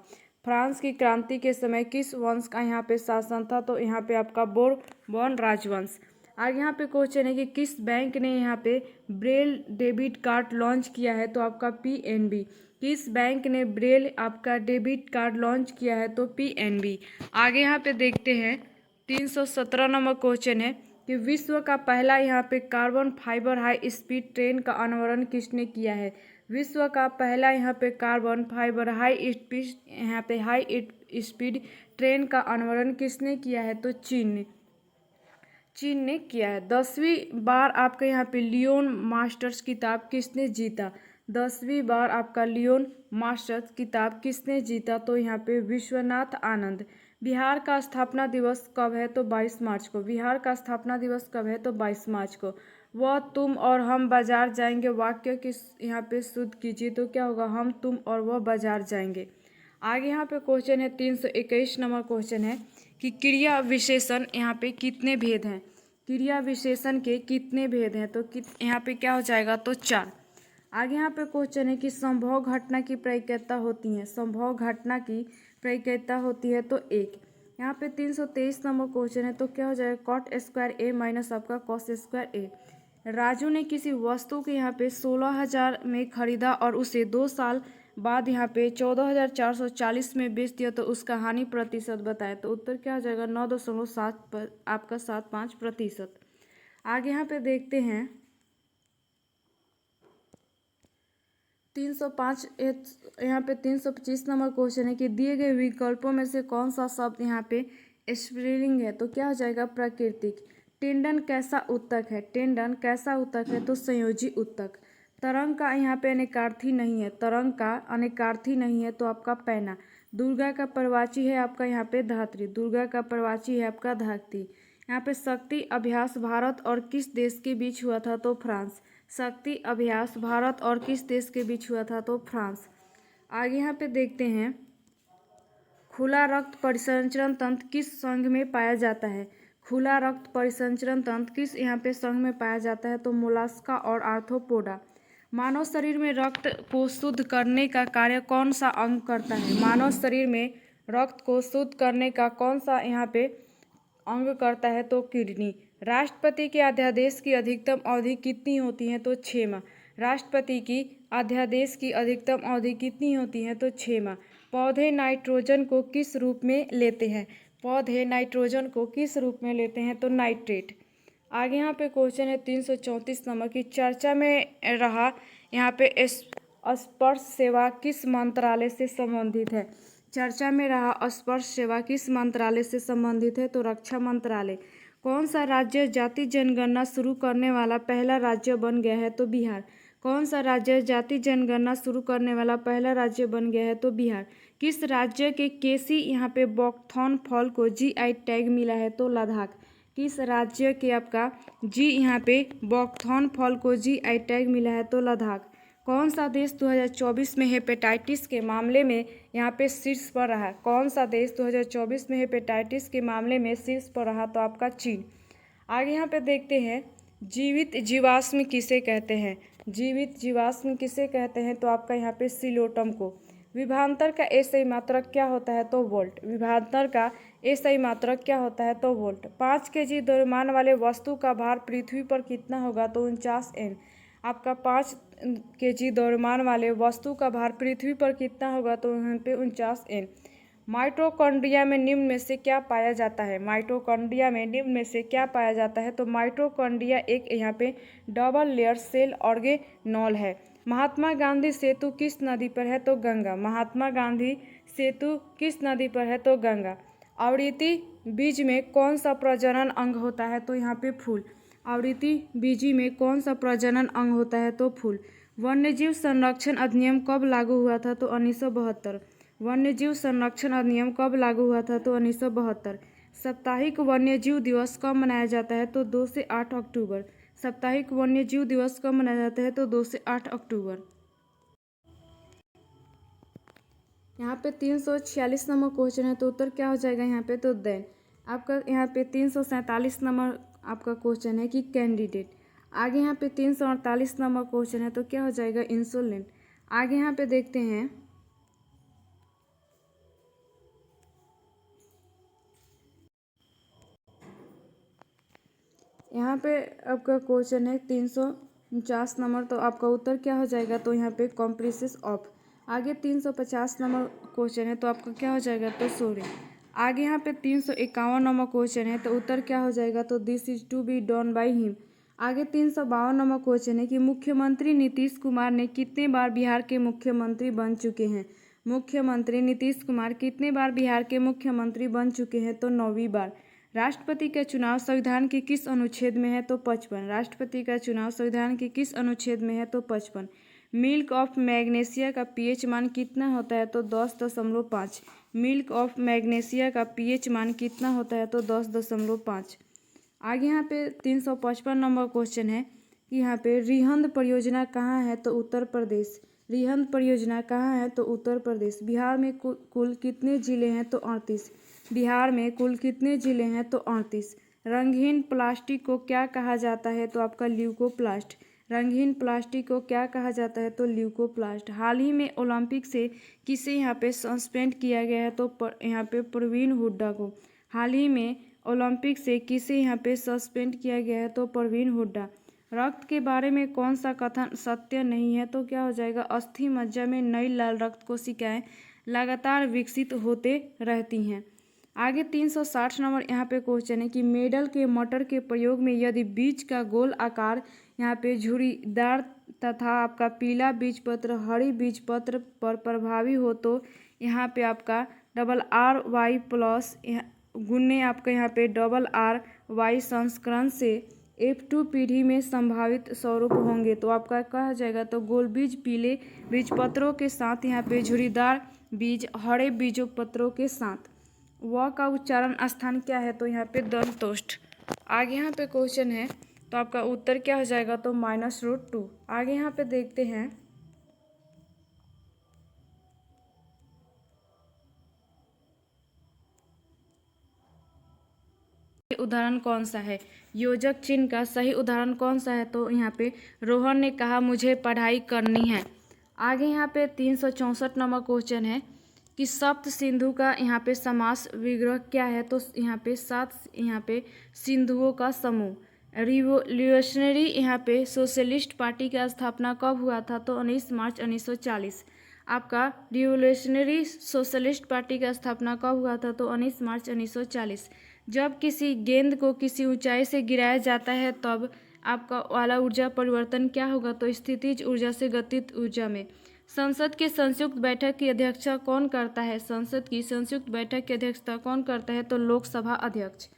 फ्रांस की क्रांति के समय किस वंश का यहाँ पे शासन था, तो यहाँ पे आपका बोरबॉन राजवंश। आगे यहाँ पे क्वेश्चन है कि किस बैंक ने यहाँ पे ब्रेल डेबिट कार्ड लॉन्च किया है, तो आपका PNB। किस बैंक ने ब्रेल आपका डेबिट कार्ड लॉन्च किया है, तो PNB। आगे यहाँ पे देखते हैं 317 नंबर क्वेश्चन है कि विश्व का पहला यहाँ पे carbon fibre high speed train का अनावरण किसने किया है। विश्व का पहला यहाँ पे carbon fibre high speed train का अनावरण किसने किया है, तो चीन ने किया है। 10वीं बार आपका यहाँ पे लियोन मास्टर्स किताब किसने जीता। 10वीं बार आपका लियोन मास्टर्स किताब किसने जीता, तो यहाँ पे विश्वनाथ आनंद। बिहार का स्थापना दिवस कब है, तो 22 मार्च को। बिहार का स्थापना दिवस कब है, तो 22 मार्च को। वह तुम और हम बाजार जाएंगे वाक्य किस यहाँ पे शुद्ध कीजिए, तो क्या होगा, हम तुम और वह बाजार जाएंगे। आगे यहाँ पे क्वेश्चन है 321 नंबर क्वेश्चन है कि क्रिया विशेषण यहाँ पे कितने भेद हैं। क्रिया विशेषण के कितने भेद हैं, तो यहाँ पे क्या हो जाएगा, तो 4। आगे यहाँ पे क्वेश्चन है कि संभव घटना की प्रायिकता होती है। संभव घटना की प्रायिकता होती है, तो 1। यहाँ पे 323 नंबर क्वेश्चन है, तो क्या हो जाएगा, कॉट स्क्वायर A माइनस आपका कॉस स्क्वायर A। राजू ने किसी वस्तु के यहाँ पे 16,000 में खरीदा और उसे 2 साल बाद यहाँ पे 14,440 में बेच दिया, तो उसका हानि प्रतिशत बताए, तो उत्तर क्या हो जाएगा, 9.7 आपका 75%। आगे यहाँ पे देखते हैं 305 यहाँ पे 325 नंबर क्वेश्चन है कि दिए गए विकल्पों में से कौन सा शब्द यहाँ पे स्त्रीलिंग है, तो क्या हो जाएगा, प्राकृतिक। टेंडन कैसा उत्तक है, टेंडन कैसा उत्तक है, तो संयोजी उत्तक। तरंग का यहाँ पे अनेकार्थी नहीं है, तरंग का अनेकार्थी नहीं है, तो आपका पैना। दुर्गा का प्रवाची है आपका यहाँ पे धात्री, दुर्गा का प्रवाची है आपका धात्री। यहाँ पे शक्ति अभ्यास भारत और किस देश के बीच हुआ था, तो फ्रांस। शक्ति अभ्यास भारत और किस देश के बीच हुआ था, तो फ्रांस। आगे यहाँ पे देखते हैं खुला रक्त परिसंचरण तंत्र किस संघ में पाया जाता है। खुला रक्त परिसंचरण तंत्र किस यहाँ पे संघ में पाया जाता है, तो मोलास्का और आर्थ्रोपोडा। मानव शरीर में रक्त को शुद्ध करने का कार्य कौन सा अंग करता है। मानव शरीर में रक्त को शुद्ध करने का कौन सा यहाँ पे अंग करता है, तो किडनी। राष्ट्रपति के अध्यादेश की अधिकतम अवधि कितनी होती है, तो 6 माह। राष्ट्रपति की अध्यादेश की अधिकतम अवधि कितनी होती है, तो 6 माह। पौधे नाइट्रोजन को किस रूप में लेते हैं। पौधे नाइट्रोजन को किस रूप में लेते हैं, तो नाइट्रेट। आगे यहाँ पे क्वेश्चन है 334 नंबर की चर्चा में रहा यहाँ पे स्पर्श सेवा किस मंत्रालय से संबंधित है। चर्चा में रहा स्पर्श सेवा किस मंत्रालय से संबंधित है, तो रक्षा मंत्रालय। कौन सा राज्य जाति जनगणना शुरू करने वाला पहला राज्य बन गया है, तो बिहार। कौन सा राज्य जाति जनगणना शुरू करने वाला पहला राज्य बन गया है, तो बिहार। किस राज्य के केसी यहाँ पे बॉकथॉर्न फल को GI टैग मिला है, तो लद्दाख। किस राज्य के आपका यहाँ पे बॉकथॉर्न फल को GI टैग मिला है, तो लद्दाख। कौन सा देश 2024 में हेपेटाइटिस के मामले में यहाँ पे शीर्ष पर रहा। कौन सा देश 2024 में हेपेटाइटिस के मामले में शीर्ष पर रहा, तो आपका चीन। आगे यहाँ पे देखते हैं जीवित जीवाश्म किसे कहते हैं। जीवित जीवाश्म किसे कहते हैं, तो आपका यहाँ पे सिलोटम को। विभवांतर का SI मात्रक क्या होता है, तो वोल्ट। विभवांतर का SI मात्रक क्या होता है, तो वोल्ट। 5 kg द्रव्यमान वाले वस्तु का भार पृथ्वी पर कितना होगा, तो 49 N। आपका 5 kg द्रव्यमान वाले वस्तु का भार पृथ्वी पर कितना होगा, तो यहाँ पे 49 N। माइटोकॉन्ड्रिया में निम्न में से क्या पाया जाता है? माइटोकॉन्ड्रिया में निम्न में से क्या पाया जाता है? तो माइटोकॉन्ड्रिया एक यहाँ पे डबल लेयर सेल ऑर्गेनोल है। महात्मा गांधी सेतु किस नदी पर है? तो गंगा। महात्मा गांधी सेतु किस नदी पर है? तो गंगा। आवृत्ति बीज में कौन सा प्रजनन अंग होता है? तो यहाँ पे फूल। आवृत्ति बीजी में कौन सा प्रजनन अंग होता है? तो फूल। वन्यजीव संरक्षण अधिनियम कब लागू हुआ था? तो 1972। वन्यजीव संरक्षण अधिनियम कब लागू हुआ था? तो 1972। साप्ताहिक वन्यजीव दिवस कब मनाया जाता है? तो 2 से 8 अक्टूबर। साप्ताहिक वन्यजीव दिवस कब मनाया जाता है? तो 2 से 8 अक्टूबर। यहाँ पे 346 नंबर क्वेश्चन है, तो उत्तर क्या हो जाएगा यहाँ पे? तो देन। आपका यहाँ पे 347 नंबर आपका क्वेश्चन है कि कैंडिडेट। आगे यहाँ पे 348 नंबर क्वेश्चन है, तो क्या हो जाएगा? इंसुलिन। आगे यहाँ पे देखते हैं, यहाँ पे आपका क्वेश्चन है 349 नंबर, तो आपका उत्तर क्या हो जाएगा? तो यहाँ पे कॉम्प्रेसिस ऑफ। आगे 350 नंबर क्वेश्चन है, तो आपका क्या हो जाएगा? तो सोडियम। आगे यहाँ पे 351 नंबर क्वेश्चन है, तो उत्तर क्या हो जाएगा? तो this is to be done by him. आगे 352 नंबर क्वेश्चन है कि मुख्यमंत्री नीतीश कुमार ने कितने बार बिहार के मुख्यमंत्री बन चुके हैं? मुख्यमंत्री नीतीश कुमार कितने बार बिहार के मुख्यमंत्री बन चुके हैं? तो 9वीं बार। राष्ट्रपति का चुनाव संविधान के किस अनुच्छेद में है? तो 55। राष्ट्रपति का चुनाव संविधान के किस अनुच्छेद में है? तो 55। मिल्क ऑफ मैग्नीशिया का पीएच मान कितना होता है? तो 10.5। मिल्क ऑफ मैग्नीशिया का पीएच मान कितना होता है? तो 10.5। आगे यहाँ पे 355 नंबर क्वेश्चन है कि यहाँ पे रिहंद परियोजना कहाँ है? तो उत्तर प्रदेश। रिहंद परियोजना कहाँ है? तो उत्तर प्रदेश। बिहार में कुल कितने जिले हैं? तो 38। बिहार में कुल कितने जिले हैं? तो 38। रंगहीन प्लास्टिक को क्या कहा जाता है? तो आपका ल्यूकोप्लास्ट। रंगहीन प्लास्टिक को क्या कहा जाता है? तो ल्यूकोप्लास्ट। हाल ही में ओलंपिक से किसे यहाँ पे सस्पेंड किया गया है? तो यहाँ पे प्रवीण हुड्डा को। हाल ही में ओलंपिक से किसे यहाँ पे सस्पेंड किया गया है? तो प्रवीण हुड्डा। रक्त के बारे में कौन सा कथन सत्य नहीं है? तो क्या हो जाएगा? अस्थि मज्जा में नई लाल रक्त कोशिकाएं लगातार विकसित होते रहती हैं। आगे 360 नंबर यहाँ पे क्वेश्चन है कि मेडल के मटर के प्रयोग में यदि बीज का गोल आकार यहाँ पे झुर्रीदार तथा आपका पीला बीजपत्र हरी बीजपत्र पर प्रभावी हो तो यहाँ पे आपका RRY+ गुने आपका यहाँ पे RRY संस्करण से F2 पीढ़ी में संभावित स्वरूप होंगे। तो आपका कहा जाएगा तो गोल बीज पीले बीजपत्रों के साथ यहाँ पे झुर्रीदार बीज हरे बीजपत्रों के साथ। व का उच्चारण स्थान क्या है? तो यहाँ पे दंतोष्ठ। आगे यहाँ पे क्वेश्चन है, तो आपका उत्तर क्या हो जाएगा? तो -√2। आगे यहाँ पे देखते हैं, उदाहरण कौन सा है? योजक चिन्ह का सही उदाहरण कौन सा है? तो यहाँ पे रोहन ने कहा मुझे पढ़ाई करनी है। आगे यहाँ पे 364 नंबर क्वेश्चन है कि सप्त सिंधु का यहाँ पे समास विग्रह क्या है? तो यहाँ पे 7 यहाँ पे सिंधुओं का समूह। रिवोल्यूशनरी यहाँ पे सोशलिस्ट पार्टी का स्थापना कब हुआ था? तो 19 मार्च 1940। आपका रिवोल्यूशनरी सोशलिस्ट पार्टी का स्थापना कब हुआ था? तो 19 मार्च 1940। जब किसी गेंद को किसी ऊंचाई से गिराया जाता है तब आपका वाला ऊर्जा परिवर्तन क्या होगा? तो स्थितिज ऊर्जा से गतिज ऊर्जा में। संसद की संयुक्त बैठक की अध्यक्षता कौन करता है? संसद की संयुक्त बैठक की अध्यक्षता कौन करता है? तो लोकसभा अध्यक्ष।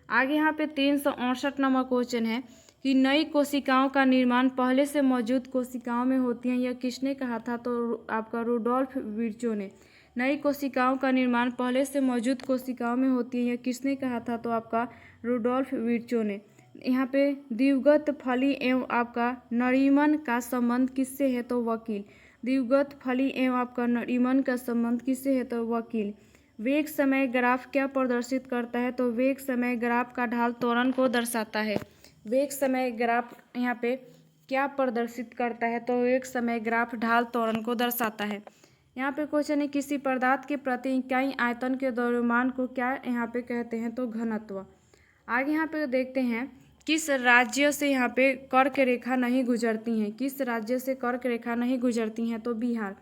आगे यहाँ पे 368 नंबर क्वेश्चन है कि नई कोशिकाओं का निर्माण पहले से मौजूद कोशिकाओं में होती हैं, यह किसने कहा था? तो आपका रुडोल्फ विर्चो ने। नई कोशिकाओं का निर्माण पहले से मौजूद कोशिकाओं में होती है, यह किसने कहा था? तो आपका रुडोल्फ विर्चो ने। यहाँ पे द्विगत फली एवं आपका नरीमन का संबंध किससे है? तो वकील। द्विगत फली एवं आपका नरीमन का संबंध किससे है? तो वकील। वेग समय ग्राफ क्या प्रदर्शित करता है? तो वेग समय ग्राफ का ढाल त्वरण को दर्शाता है। वेग समय ग्राफ यहाँ पे क्या प्रदर्शित करता है? तो वेग समय ग्राफ ढाल त्वरण को दर्शाता है। यहाँ पे क्वेश्चन है किसी पदार्थ के प्रति इकाई आयतन के द्रव्यमान को क्या यहाँ पे कहते हैं? तो घनत्व। आगे यहाँ पे देखते हैं किस राज्य से यहाँ पे कर्क रेखा नहीं गुजरती हैं? किस राज्य से कर्क रेखा नहीं गुजरती हैं? तो बिहार।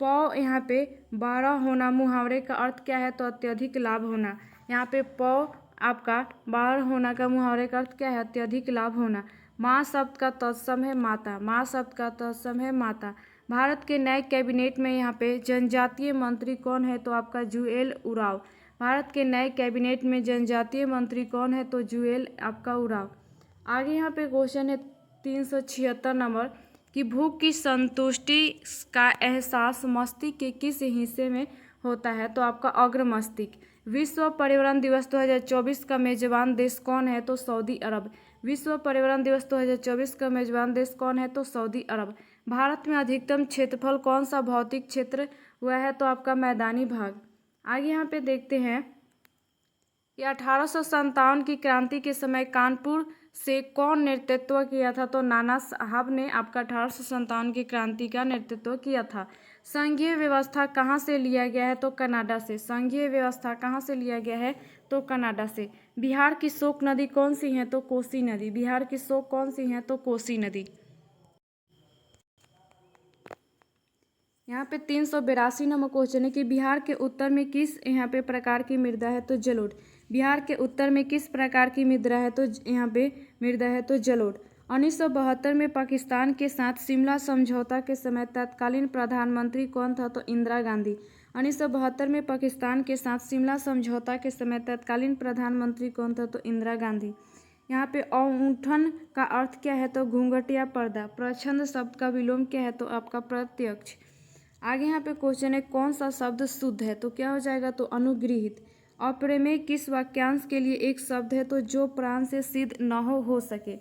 पौ यहाँ पे 12 होना मुहावरे का अर्थ क्या है? तो अत्यधिक लाभ होना। यहाँ पे पौ आपका 12 होना का मुहावरे का अर्थ क्या है? अत्यधिक लाभ होना। माँ शब्द का तत्सम है माता। माँ शब्द का तत्सम है माता। भारत के नए कैबिनेट में यहाँ पे जनजातीय मंत्री कौन है? तो आपका जुएल उरांव। भारत के नए कैबिनेट में जनजातीय मंत्री कौन है? तो जुएल आपका उरांव। आगे यहाँ पे क्वेश्चन है 376 नंबर कि भूख की संतुष्टि का एहसास मस्तिष्क के किस हिस्से में होता है? तो आपका अग्र मस्तिष्क। विश्व पर्यावरण दिवस 2024 का मेजबान देश कौन है? तो सऊदी अरब। विश्व पर्यावरण दिवस 2024 का मेजबान देश कौन है? तो सऊदी अरब। भारत में अधिकतम क्षेत्रफल कौन सा भौतिक क्षेत्र हुआ है? तो आपका मैदानी भाग। आगे यहाँ पे देखते हैं कि 1857 की क्रांति के समय कानपुर से कौन नेतृत्व किया था? तो नाना साहब ने आपका 1857 की क्रांति का नेतृत्व किया था। संघीय व्यवस्था कहाँ से लिया गया है? तो कनाडा से। संघीय व्यवस्था कहाँ से लिया गया है? तो कनाडा से। बिहार की शोक नदी कौन सी है? तो कोसी नदी। बिहार की शोक कौन सी है? तो कोसी नदी। यहाँ पे 382 नंबर क्वेश्चन है कि बिहार के उत्तर में किस यहाँ पे प्रकार की मृदा है? तो जलोढ़। बिहार के उत्तर में किस प्रकार की मृदा है? तो यहाँ पे मृदा है तो जलोढ़। 1972 में पाकिस्तान के साथ शिमला समझौता के समय तत्कालीन प्रधानमंत्री कौन था? तो इंदिरा गांधी। 1972 में पाकिस्तान के साथ शिमला समझौता के समय तत्कालीन प्रधानमंत्री कौन था? तो इंदिरा गांधी। यहाँ पे औंठन का अर्थ क्या है? तो घूंघट या पर्दा। प्रच्छन्न शब्द का विलोम क्या है? तो आपका प्रत्यक्ष। आगे यहाँ पे क्वेश्चन है कौन सा शब्द शुद्ध है? तो क्या हो जाएगा? तो अनुगृहित। अप्रमेय किस वाक्यांश के लिए एक शब्द है? तो जो प्राण से सिद्ध न हो सके।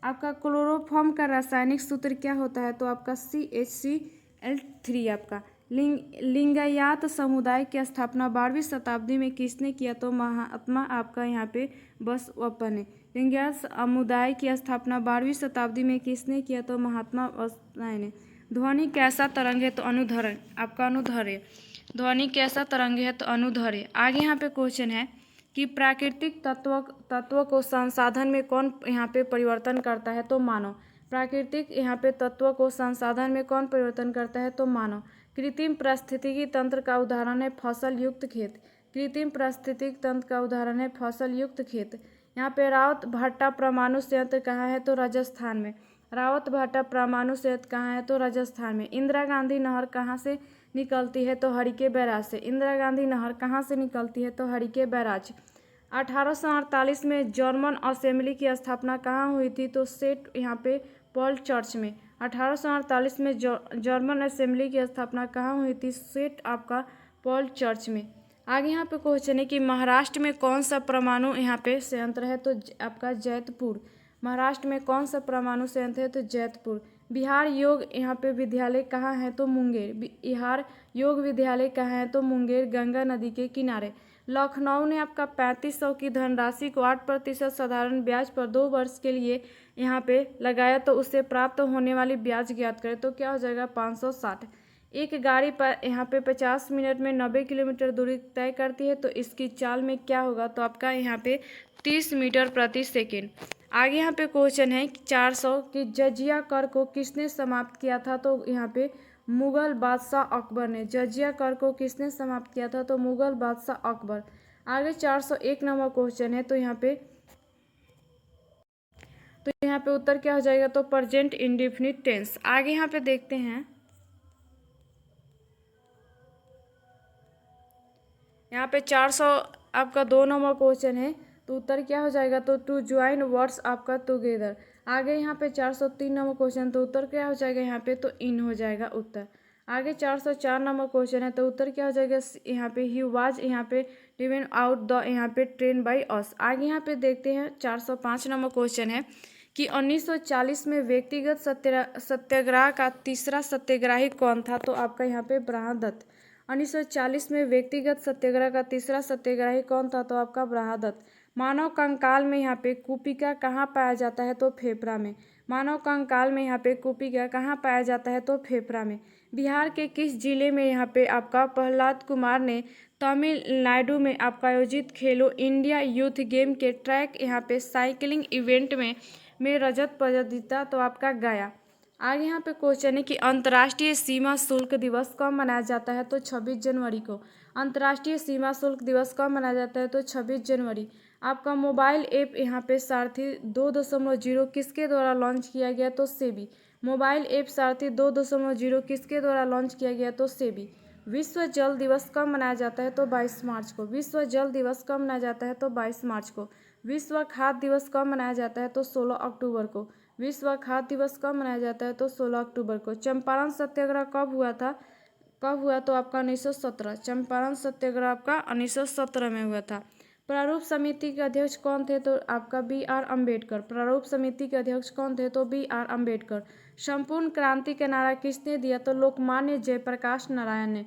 आपका क्लोरोफॉर्म का रासायनिक सूत्र क्या होता है? तो आपका CHCl3। आपका लिंगायत समुदाय की स्थापना 12वीं शताब्दी में किसने किया? तो महात्मा आपका यहाँ पे बसवप्पन ने। लिंगायत समुदाय की स्थापना 12वीं शताब्दी में किसने किया? तो महात्मा बसवप्पन ने। ध्वनि कैसा तरंग है? तो अनुधरण। आपका अनुधर्य। ध्वनि कैसा तरंग है? तो अनुधर्य। आगे यहाँ पे क्वेश्चन है कि प्राकृतिक तत्व को संसाधन में कौन यहाँ पे परिवर्तन करता है? तो मानव। प्राकृतिक यहाँ पे तत्व को संसाधन में कौन परिवर्तन करता है? तो मानव। कृत्रिम पारिस्थितिकी तंत्र का उदाहरण है फसल युक्त खेत। कृत्रिम पारिस्थितिकी तंत्र का उदाहरण है फसल युक्त खेत। यहाँ पे रावत भाटा परमाणु संयंत्र कहाँ है? तो राजस्थान में। रावत भाटा परमाणु संयंत्र कहाँ है? तो राजस्थान में। इंदिरा गांधी नहर कहाँ से निकलती है? तो हरिके बैराज से। इंदिरा गांधी नहर कहाँ से निकलती है? तो हरिके बैराज। 1848 में जर्मन असेंबली की स्थापना कहाँ हुई थी? तो सेंट यहाँ पे पॉल चर्च में। 1848 में जर्मन असेंबली की स्थापना कहाँ हुई थी? सेंट आपका पॉल चर्च में। आगे यहाँ पे क्वेश्चन है कि महाराष्ट्र में कौन सा परमाणु यहाँ पे संयंत्र है? तो आपका जैतपुर। महाराष्ट्र में कौन सा परमाणु संयंत्र है? तो जैतपुर। बिहार योग यहाँ पे विद्यालय कहाँ है? तो मुंगेर। बिहार योग विद्यालय कहाँ है? तो मुंगेर गंगा नदी के किनारे। लखनऊ ने आपका 3500 की धनराशि को 8% साधारण ब्याज पर 2 वर्ष के लिए यहाँ पे लगाया, तो उससे प्राप्त होने वाली ब्याज ज्ञात करें। तो क्या हो जाएगा? 560। एक गाड़ी पर यहाँ पे 50 मिनट में 90 किलोमीटर दूरी तय करती है, तो इसकी चाल में क्या होगा? तो आपका यहाँ पे 30 मीटर प्रति सेकेंड। आगे यहाँ पे क्वेश्चन है 400 कि जजिया कर को किसने समाप्त किया था? तो यहाँ पे मुगल बादशाह अकबर ने। जजिया कर को किसने समाप्त किया था? तो मुगल बादशाह अकबर। आगे 401 नंबर क्वेश्चन है, तो यहाँ पे उत्तर क्या हो जाएगा? तो प्रेजेंट इंडेफिनिट टेंस। आगे यहाँ पे देखते हैं, यहाँ पे 400 आपका 2 नंबर क्वेश्चन है, तो उत्तर क्या हो जाएगा? तो टू ज्वाइन वर्ड्स आपका टुगेदर। आगे यहाँ पे 403 नंबर क्वेश्चन, तो उत्तर क्या हो जाएगा? यहाँ पे तो इन हो जाएगा उत्तर। आगे 404 नंबर क्वेश्चन है, तो उत्तर क्या हो जाएगा? यहाँ पे ही वाज यहाँ पे ड्रिवन आउट द यहाँ पे ट्रेन बाई अस। आगे यहाँ पे देखते हैं 405 नंबर क्वेश्चन है कि 1940 में व्यक्तिगत सत्याग्रह का तीसरा सत्याग्रही कौन था? तो आपका यहाँ पे ब्रह्मदत्त। 1940 में व्यक्तिगत सत्याग्रह का तीसरा सत्याग्रही कौन था? तो आपका ब्रह्मदत्त। मानव कंकाल में यहाँ पे कुपिका कहाँ पाया जाता है? तो फेफड़ा में। मानव कंकाल में यहाँ पे कुपिका कहाँ पाया जाता है? तो फेफड़ा में। बिहार के किस जिले में यहाँ पे आपका प्रहलाद कुमार ने तमिलनाडु में आपका आयोजित खेलो इंडिया यूथ गेम के ट्रैक यहाँ पे साइकिलिंग इवेंट में रजत पदक जीता? तो आपका गया। आगे यहाँ पे क्वेश्चन है कि अंतर्राष्ट्रीय सीमा शुल्क दिवस कब मनाया जाता है, तो 26 जनवरी को। अंतर्राष्ट्रीय सीमा शुल्क दिवस कब मनाया जाता है, तो 26 जनवरी। आपका मोबाइल ऐप यहाँ पे सारथी 2.0 किसके द्वारा लॉन्च किया गया, तो सेबी। मोबाइल ऐप सारथी 2.0 किसके द्वारा लॉन्च किया गया, तो सेबी। विश्व जल दिवस कब मनाया जाता है, तो 22 मार्च को। विश्व जल दिवस कब मनाया जाता है, तो 22 मार्च को। विश्व खाद्य दिवस कब मनाया जाता है, तो 16 अक्टूबर को। विश्व खाद्य दिवस कब मनाया जाता है, तो 16 अक्टूबर को। चंपारण सत्याग्रह कब हुआ था, कब हुआ, तो आपका 1917। चंपारण सत्याग्रह आपका 1917 में हुआ था। प्रारूप समिति के अध्यक्ष कौन थे, तो आपका B.R. अम्बेडकर। प्रारूप समिति के अध्यक्ष कौन थे, तो B.R. अम्बेडकर। संपूर्ण क्रांति का नारा किसने दिया, तो लोकमान्य जयप्रकाश नारायण ने।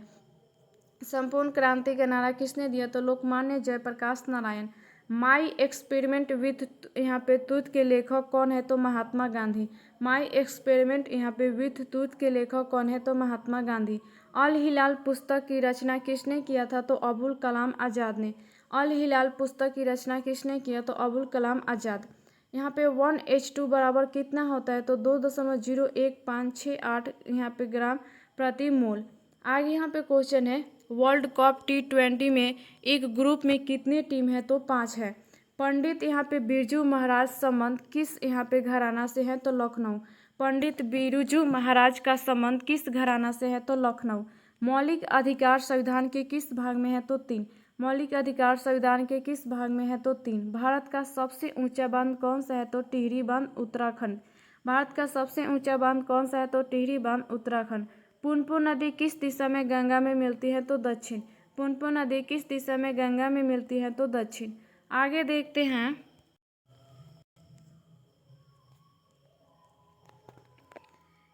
संपूर्ण क्रांति का नारा किसने दिया, तो Lokmanya Jayaprakash Narayan. My experiment with यहाँ पे तूत के लेखक कौन है, तो महात्मा गांधी। माई एक्सपेरिमेंट यहाँ पे विथ तूत के लेखक कौन है, तो महात्मा गांधी। अल हिलाल पुस्तक की रचना किसने किया था, तो अबुल कलाम आज़ाद ने। अल हिलाल पुस्तक की रचना किसने किया, तो अबुल कलाम आज़ाद। यहाँ पे 1H2 बराबर कितना होता है, तो 2.01568 यहाँ पे ग्राम प्रति मोल। आगे यहाँ पे क्वेश्चन है वर्ल्ड कप T20 में एक ग्रुप में कितनी टीम है, तो 5 है। पंडित यहाँ पे बिरजू महाराज संबंध किस यहाँ पे घराना से है, तो लखनऊ। पंडित बिरजू महाराज का संबंध किस घराना से है, तो लखनऊ। मौलिक अधिकार संविधान के किस भाग में है, तो 3। मौलिक अधिकार संविधान के किस भाग में है, तो 3। भारत का सबसे ऊंचा बांध कौन सा है, तो टिहरी बांध उत्तराखंड। भारत का सबसे ऊंचा बांध कौन सा है, तो टिहरी बांध उत्तराखंड। पुनपुन नदी किस दिशा में गंगा में मिलती है, तो दक्षिण। पुनपुन नदी किस दिशा में गंगा में मिलती है, तो दक्षिण। आगे देखते हैं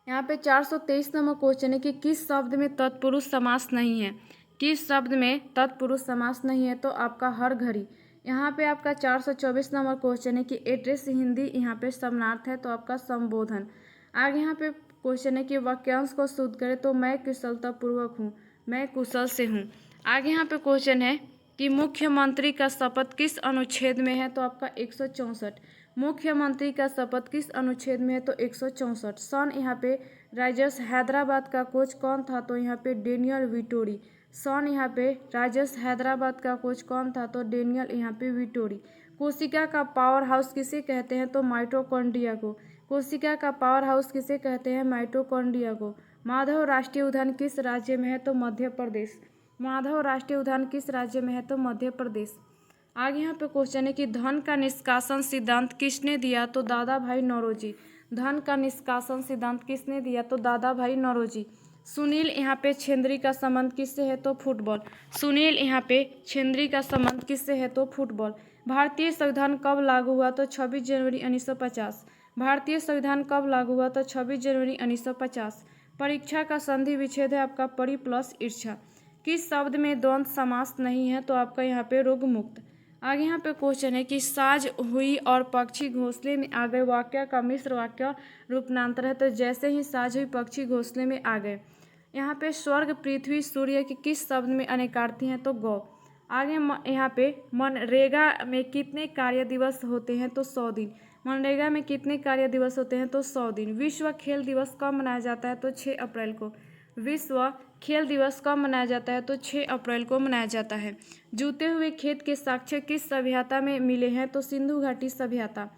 यहाँ पे 423 नंबर क्वेश्चन है कि किस शब्द में तत्पुरुष समास नहीं है। किस शब्द में तत्पुरुष समास नहीं है, तो आपका हर घड़ी। यहाँ पे आपका 424 नंबर क्वेश्चन है कि एड्रेस हिंदी यहाँ पे समानार्थ है, तो आपका संबोधन। आगे यहाँ पे क्वेश्चन है कि वाक्यांश को शुद्ध करें, तो मैं कुशलतापूर्वक हूँ, मैं कुशल से हूँ। आगे यहाँ पे क्वेश्चन है कि मुख्यमंत्री का शपथ किस अनुच्छेद में है, तो आपका 164। मुख्यमंत्री का शपथ किस अनुच्छेद में है, तो 164। सन यहाँ पे राइजर्स हैदराबाद का कोच कौन था, तो यहाँ पे डेनियल विटोरी। सन यहाँ पे राइजर्स हैदराबाद का कोच कौन था, तो डेनियल यहाँ पे विटोरी। कोशिका का पावर हाउस किसे कहते हैं, तो माइटोकॉन्ड्रिया को। कोशिका का पावर हाउस किसे कहते हैं, माइटोकॉन्ड्रिया को। माधव राष्ट्रीय उद्यान किस राज्य में है, तो मध्य प्रदेश। माधव राष्ट्रीय उद्यान किस राज्य में है, तो मध्य प्रदेश। आगे यहाँ पे क्वेश्चन है कि धन का निष्कासन सिद्धांत किसने दिया, तो दादा भाई नौरोजी। धन का निष्कासन सिद्धांत किसने दिया, तो दादा भाई नौरोजी। सुनील यहाँ पे छेंद्री का संबंध किससे है, तो फुटबॉल। सुनील यहाँ पे छेंद्री का संबंध किससे है, तो फुटबॉल। भारतीय संविधान कब लागू हुआ, तो 26 जनवरी 1950। भारतीय संविधान कब लागू हुआ, तो 26 जनवरी 1950। परीक्षा का संधि विच्छेद है आपका परि प्लस ईर्षा। किस शब्द में द्वंद्व समास नहीं है, तो आपका यहाँ पे रोग मुक्त। आगे यहाँ पे क्वेश्चन है कि साज हुई और पक्षी घोंसले में आ गए वाक्य का मिश्र वाक्य रूपांतर है, तो जैसे ही साज हुई पक्षी घोंसले में आ गए। यहाँ पे स्वर्ग पृथ्वी सूर्य के किस शब्द में अनेकार्थी हैं, तो गौ। आगे यहाँ पे मनरेगा में कितने कार्य दिवस होते हैं, तो 100 दिन। मनरेगा में कितने कार्य दिवस होते हैं, तो 100 दिन। विश्व खेल दिवस कब मनाया जाता है, तो 6 अप्रैल को। विश्व खेल दिवस कब मनाया जाता है, तो 6 अप्रैल को मनाया जाता है। जूते हुए खेत के साक्ष्य किस सभ्यता में मिले हैं, तो सिंधु घाटी सभ्यता।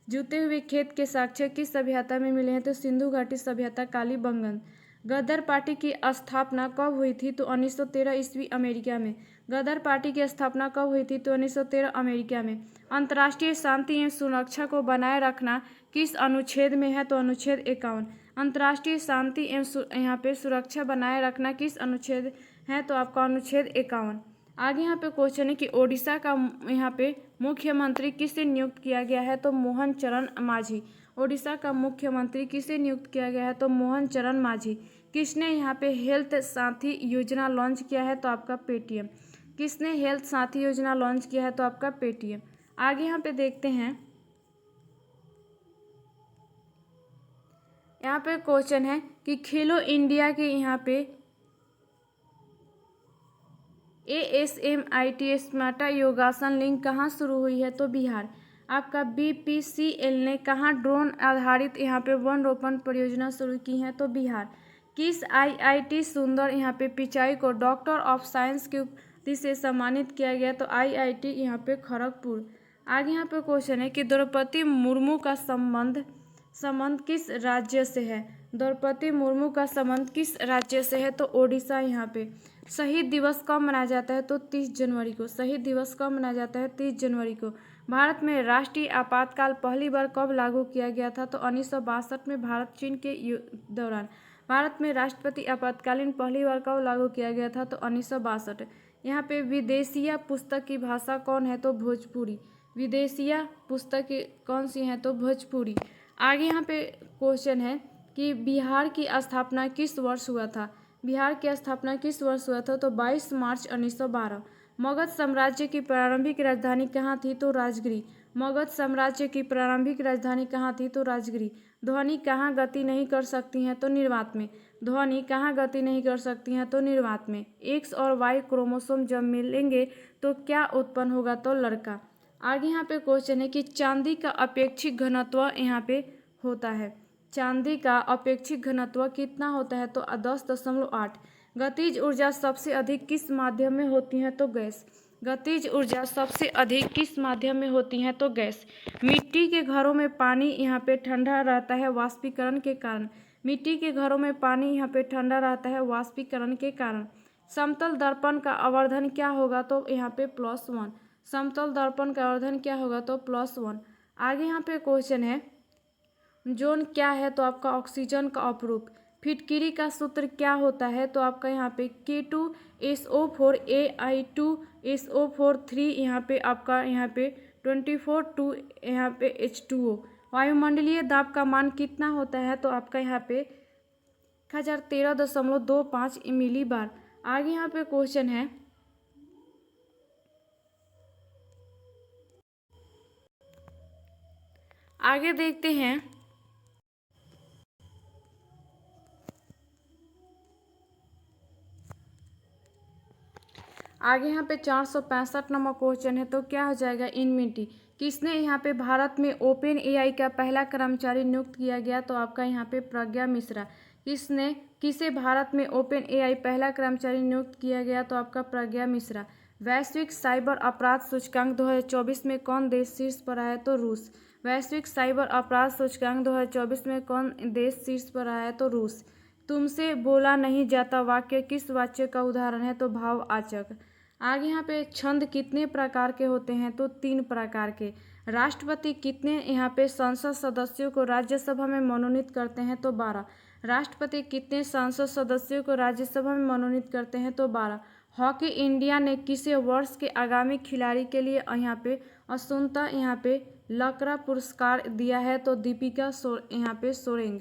जूते हुए खेत के साक्ष्य किस सभ्यता में मिले हैं, तो सिंधु घाटी सभ्यता कालीबंगन। गदर पार्टी की स्थापना कब हुई थी, तो 1913 ईस्वी अमेरिका में। गदर पार्टी की स्थापना कब हुई थी, तो 1913 अमेरिका में। अंतर्राष्ट्रीय शांति एवं सुरक्षा को बनाए रखना किस अनुच्छेद में है, तो अनुच्छेद 51। अंतर्राष्ट्रीय शांति एवं यहाँ पे सुरक्षा बनाए रखना किस अनुच्छेद है, तो आपका अनुच्छेद 51। आगे यहाँ पे क्वेश्चन है कि ओडिशा का यहाँ पे मुख्यमंत्री किसे नियुक्त किया गया है, तो मोहन चरण मांझी। ओडिशा का मुख्यमंत्री किसे नियुक्त किया गया है, तो मोहन चरण मांझी। किसने यहाँ पे हेल्थ साथी योजना लॉन्च किया है, तो आपका पेटीएम। किसने हेल्थ साथी योजना लॉन्च किया है, तो आपका पेटीएम। आगे यहाँ पे देखते हैं, यहाँ पे क्वेश्चन है कि खेलो इंडिया के यहाँ पे ASMIT स्मार्टा योगासन लिंक कहाँ शुरू हुई है, तो बिहार। आपका BPCL ने कहाँ ड्रोन आधारित यहाँ पे वन रोपण परियोजना शुरू की है? तो बिहार। किस IIT सुंदर यहाँ पे पिचाई को डॉक्टर ऑफ साइंस की उपाधि से सम्मानित किया गया? तो IIT यहाँ पे खड़गपुर। आगे यहाँ पे क्वेश्चन है कि द्रौपदी मुर्मू का संबंध किस राज्य से है? द्रौपदी मुर्मू का संबंध किस राज्य से है? तो ओडिशा। यहाँ पे शहीद दिवस कब मनाया जाता है? तो 30 जनवरी को। शहीद दिवस कब मनाया जाता है? 30 जनवरी को। भारत में राष्ट्रीय आपातकाल पहली बार कब लागू किया गया था? तो 1962 में भारत चीन के दौरान। भारत में राष्ट्रपति आपातकालीन पहली बार कब लागू किया गया था? तो 1962। यहाँ पे विदेशिया पुस्तक की भाषा कौन है? तो भोजपुरी। विदेशिया पुस्तक कौन सी है? तो भोजपुरी। आगे यहाँ पे क्वेश्चन है कि बिहार की स्थापना किस वर्ष हुआ था? बिहार की स्थापना किस वर्ष हुआ था? तो 22 मार्च 1912। मगध साम्राज्य की प्रारंभिक राजधानी कहाँ थी? तो राजगिरी। मगध साम्राज्य की प्रारंभिक राजधानी कहाँ थी? तो राजगिरी। ध्वनि कहाँ गति नहीं कर सकती हैं? तो निर्वात में। ध्वनि कहाँ गति नहीं कर सकती हैं? तो निर्वात में। X और Y क्रोमोसोम जब मिलेंगे तो क्या उत्पन्न होगा? तो लड़का। आगे यहाँ पे क्वेश्चन है कि चांदी का अपेक्षित घनत्व यहाँ पे होता है। चांदी का अपेक्षित घनत्व कितना होता है? तो 10.8। गतिज ऊर्जा सबसे अधिक किस माध्यम में होती है? तो गैस। गतिज ऊर्जा सबसे अधिक किस माध्यम में होती है? तो गैस। मिट्टी के घरों में पानी यहाँ पे ठंडा रहता है वाष्पीकरण के कारण। मिट्टी के घरों में पानी यहाँ पे ठंडा रहता है वाष्पीकरण के कारण। समतल दर्पण का आवर्धन क्या होगा? तो यहाँ पे +1। समतल दर्पण का आवर्धन क्या होगा? तो +1। आगे यहाँ पे क्वेश्चन है जोन क्या है? तो आपका ऑक्सीजन का अपरूप। फिटकिरी का सूत्र क्या होता है? तो आपका यहाँ पे K2SO4 Ai2SO4 3 यहाँ पे आपका यहाँ पे 24 2 यहाँ पे H2O। वायुमंडलीय दाब का मान कितना होता है? तो आपका यहाँ पे 1013.25 मिलीबार। आगे यहाँ पे क्वेश्चन है आगे देखते हैं आगे यहाँ पे 465 नंबर क्वेश्चन है। तो क्या हो जाएगा? इनमिटी। किसने यहाँ पे भारत में ओपन AI का पहला कर्मचारी नियुक्त किया गया? तो आपका यहाँ पे प्रज्ञा मिश्रा। किसे भारत में ओपन AI पहला कर्मचारी नियुक्त किया गया? तो आपका प्रज्ञा मिश्रा। वैश्विक साइबर अपराध सूचकांक 2024 में कौन देश शीर्ष पर आया? तो रूस। वैश्विक साइबर अपराध सूचकांक 2024 में कौन देश शीर्ष पर आया? तो रूस। तुमसे बोला नहीं जाता वाक्य किस वाक्य का उदाहरण है? तो भाववाचक। आगे यहाँ पे छंद कितने प्रकार के होते हैं? तो 3 प्रकार के। राष्ट्रपति कितने यहाँ पे संसद सदस्यों को राज्यसभा में मनोनीत करते हैं? तो 12। राष्ट्रपति कितने संसद सदस्यों को राज्यसभा में मनोनीत करते हैं? तो 12। हॉकी इंडिया ने किसे वर्ष के आगामी खिलाड़ी के लिए यहाँ पे असुंता यहाँ पे लकड़ा पुरस्कार दिया है? तो दीपिका यहाँ पे सोरेंग।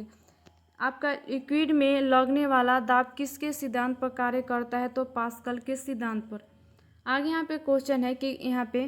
आपका लिक्विड में लगने वाला दाब किसके सिद्धांत पर कार्य करता है? तो पास्कल के सिद्धांत पर। आगे यहाँ पे क्वेश्चन है कि यहाँ पे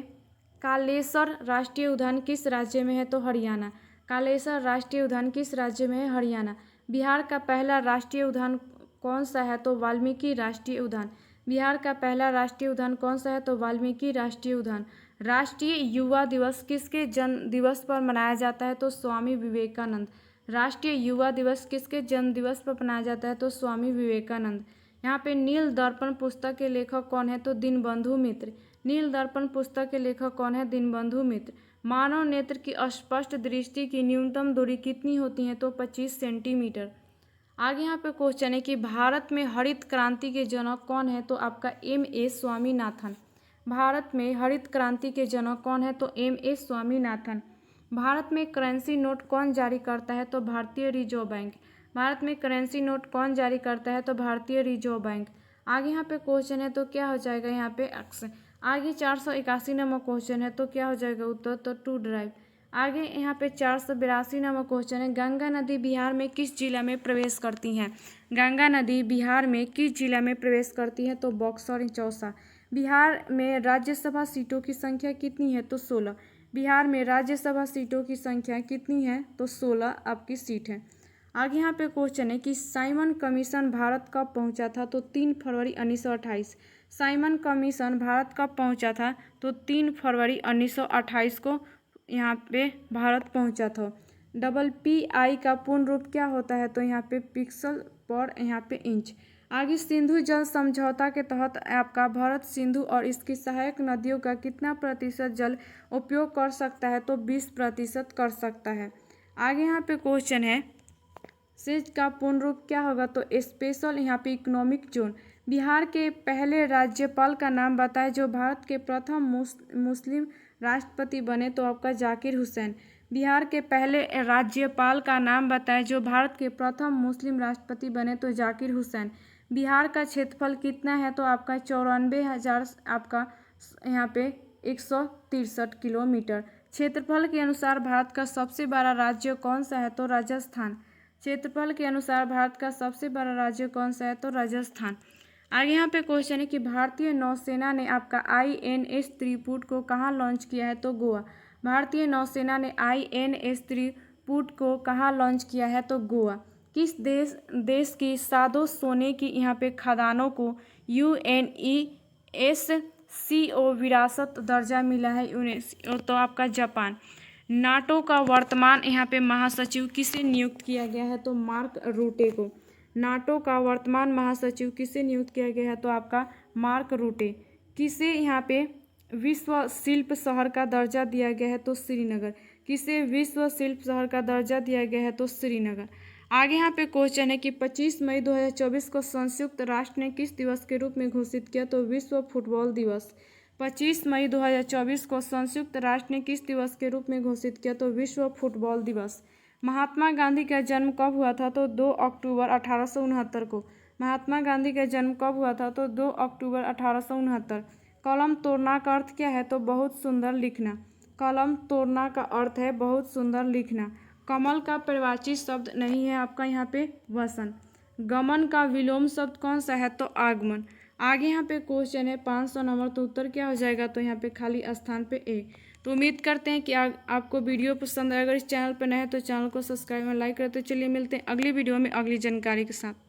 कालेसर राष्ट्रीय उद्यान किस राज्य में है? तो हरियाणा। कालेसर राष्ट्रीय उद्यान किस राज्य में है? हरियाणा। बिहार का पहला राष्ट्रीय उद्यान कौन सा है? तो वाल्मीकि राष्ट्रीय उद्यान। बिहार का पहला राष्ट्रीय उद्यान कौन सा है? तो वाल्मीकि राष्ट्रीय उद्यान। राष्ट्रीय युवा दिवस किसके जन्म दिवस पर मनाया जाता है? तो स्वामी विवेकानंद। राष्ट्रीय युवा दिवस किसके जन्म दिवस पर मनाया जाता है? तो स्वामी विवेकानंद। यहाँ पे नील दर्पण पुस्तक के लेखक कौन है? तो दीनबंधु मित्र। नील दर्पण पुस्तक के लेखक कौन है? दीनबंधु मित्र। मानव नेत्र की स्पष्ट दृष्टि की न्यूनतम दूरी कितनी होती है? तो 25 सेंटीमीटर। आगे यहाँ पे क्वेश्चन है कि भारत में हरित क्रांति के जनक कौन है? तो आपका M.A. स्वामीनाथन। भारत में हरित क्रांति के जनक कौन है? तो M.A. स्वामीनाथन। भारत में करेंसी नोट कौन जारी करता है? तो भारतीय रिजर्व बैंक। भारत में करेंसी नोट कौन जारी करता है? तो भारतीय रिजर्व बैंक। आगे यहाँ पे क्वेश्चन है तो क्या हो जाएगा? यहाँ पे आगे 481 नंबर क्वेश्चन है तो क्या हो जाएगा उत्तर? तो टू ड्राइव। आगे यहाँ पे 482 नंबर क्वेश्चन है गंगा नदी बिहार में किस जिला में प्रवेश करती हैं? गंगा नदी बिहार में किस जिला में प्रवेश करती है? तो बक्सर चौसा। बिहार में राज्यसभा सीटों की संख्या कितनी है? तो 16। बिहार में राज्यसभा सीटों की संख्या कितनी है? तो 16 आपकी सीट है। आगे यहाँ पे क्वेश्चन है कि साइमन कमीशन भारत कब पहुँचा था? तो 3 फरवरी 1928। साइमन कमीशन भारत कब पहुँचा था? तो 3 फरवरी 1928 को यहाँ पे भारत पहुँचा था। PPI का पूर्ण रूप क्या होता है? तो यहाँ पे पिक्सल पर यहाँ पे इंच। आगे सिंधु जल समझौता के तहत आपका भारत सिंधु और इसकी सहायक नदियों का कितना प्रतिशत जल उपयोग कर सकता है? तो 20% कर सकता है। आगे यहाँ पे क्वेश्चन है, सेज का पूर्ण रूप क्या होगा? तो स्पेशल यहाँ पे इकोनॉमिक जोन। बिहार के पहले राज्यपाल का नाम बताएं जो भारत के प्रथम मुस्लिम राष्ट्रपति बने। तो आपका जाकिर हुसैन। बिहार के पहले राज्यपाल का नाम बताएं जो भारत के प्रथम मुस्लिम राष्ट्रपति बने। तो जाकिर हुसैन। बिहार का क्षेत्रफल कितना है? तो आपका 94,000 आपका यहाँ पे 163 किलोमीटर। क्षेत्रफल के अनुसार भारत का सबसे बड़ा राज्य कौन सा है? तो राजस्थान। क्षेत्रफल के अनुसार भारत का सबसे बड़ा राज्य कौन सा है? तो राजस्थान। आगे यहाँ पे क्वेश्चन है कि भारतीय नौसेना ने आपका INS त्रिपुट को कहाँ लॉन्च किया है? तो गोवा। भारतीय नौसेना ने INS त्रिपुट को कहाँ लॉन्च किया है? तो गोवा। किस देश की सादो सोने की यहाँ पे खदानों को UNESCO विरासत दर्जा मिला है? UNESCO। तो आपका जापान। नाटो का वर्तमान यहाँ पे महासचिव किसे नियुक्त किया गया है? तो मार्क रूटे को। नाटो का वर्तमान महासचिव किसे नियुक्त किया गया है? तो आपका मार्क रूटे। किसे यहाँ पे विश्व शिल्प शहर का दर्जा दिया गया है? तो श्रीनगर। किसे विश्व शिल्प शहर का दर्जा दिया गया है? तो श्रीनगर। आगे यहाँ पे क्वेश्चन है कि 25 मई 2024 को संयुक्त राष्ट्र ने किस दिवस के रूप में घोषित किया? तो विश्व फुटबॉल दिवस। 25 मई 2024 को संयुक्त राष्ट्र ने किस दिवस के रूप में घोषित किया? तो विश्व फुटबॉल दिवस। महात्मा गांधी का जन्म कब हुआ था? तो 2 अक्टूबर 1869 को। महात्मा गांधी का जन्म कब हुआ था? तो 2 अक्टूबर 1869। कलम तोड़ना का अर्थ क्या है? तो बहुत सुंदर लिखना। कलम तोड़ना का अर्थ है बहुत सुंदर लिखना। कमल का पर्यायवाची शब्द नहीं है आपका यहाँ पे वसन। गमन का विलोम शब्द कौन सा है? तो आगमन। आगे यहाँ पे क्वेश्चन है 500 नंबर, तो उत्तर क्या हो जाएगा? तो यहाँ पे खाली स्थान पे ए। तो उम्मीद करते हैं कि आपको वीडियो पसंद आए। अगर इस चैनल पर नए हैं तो चैनल को सब्सक्राइब और लाइक करें। तो चलिए मिलते हैं अगली वीडियो में अगली जानकारी के साथ।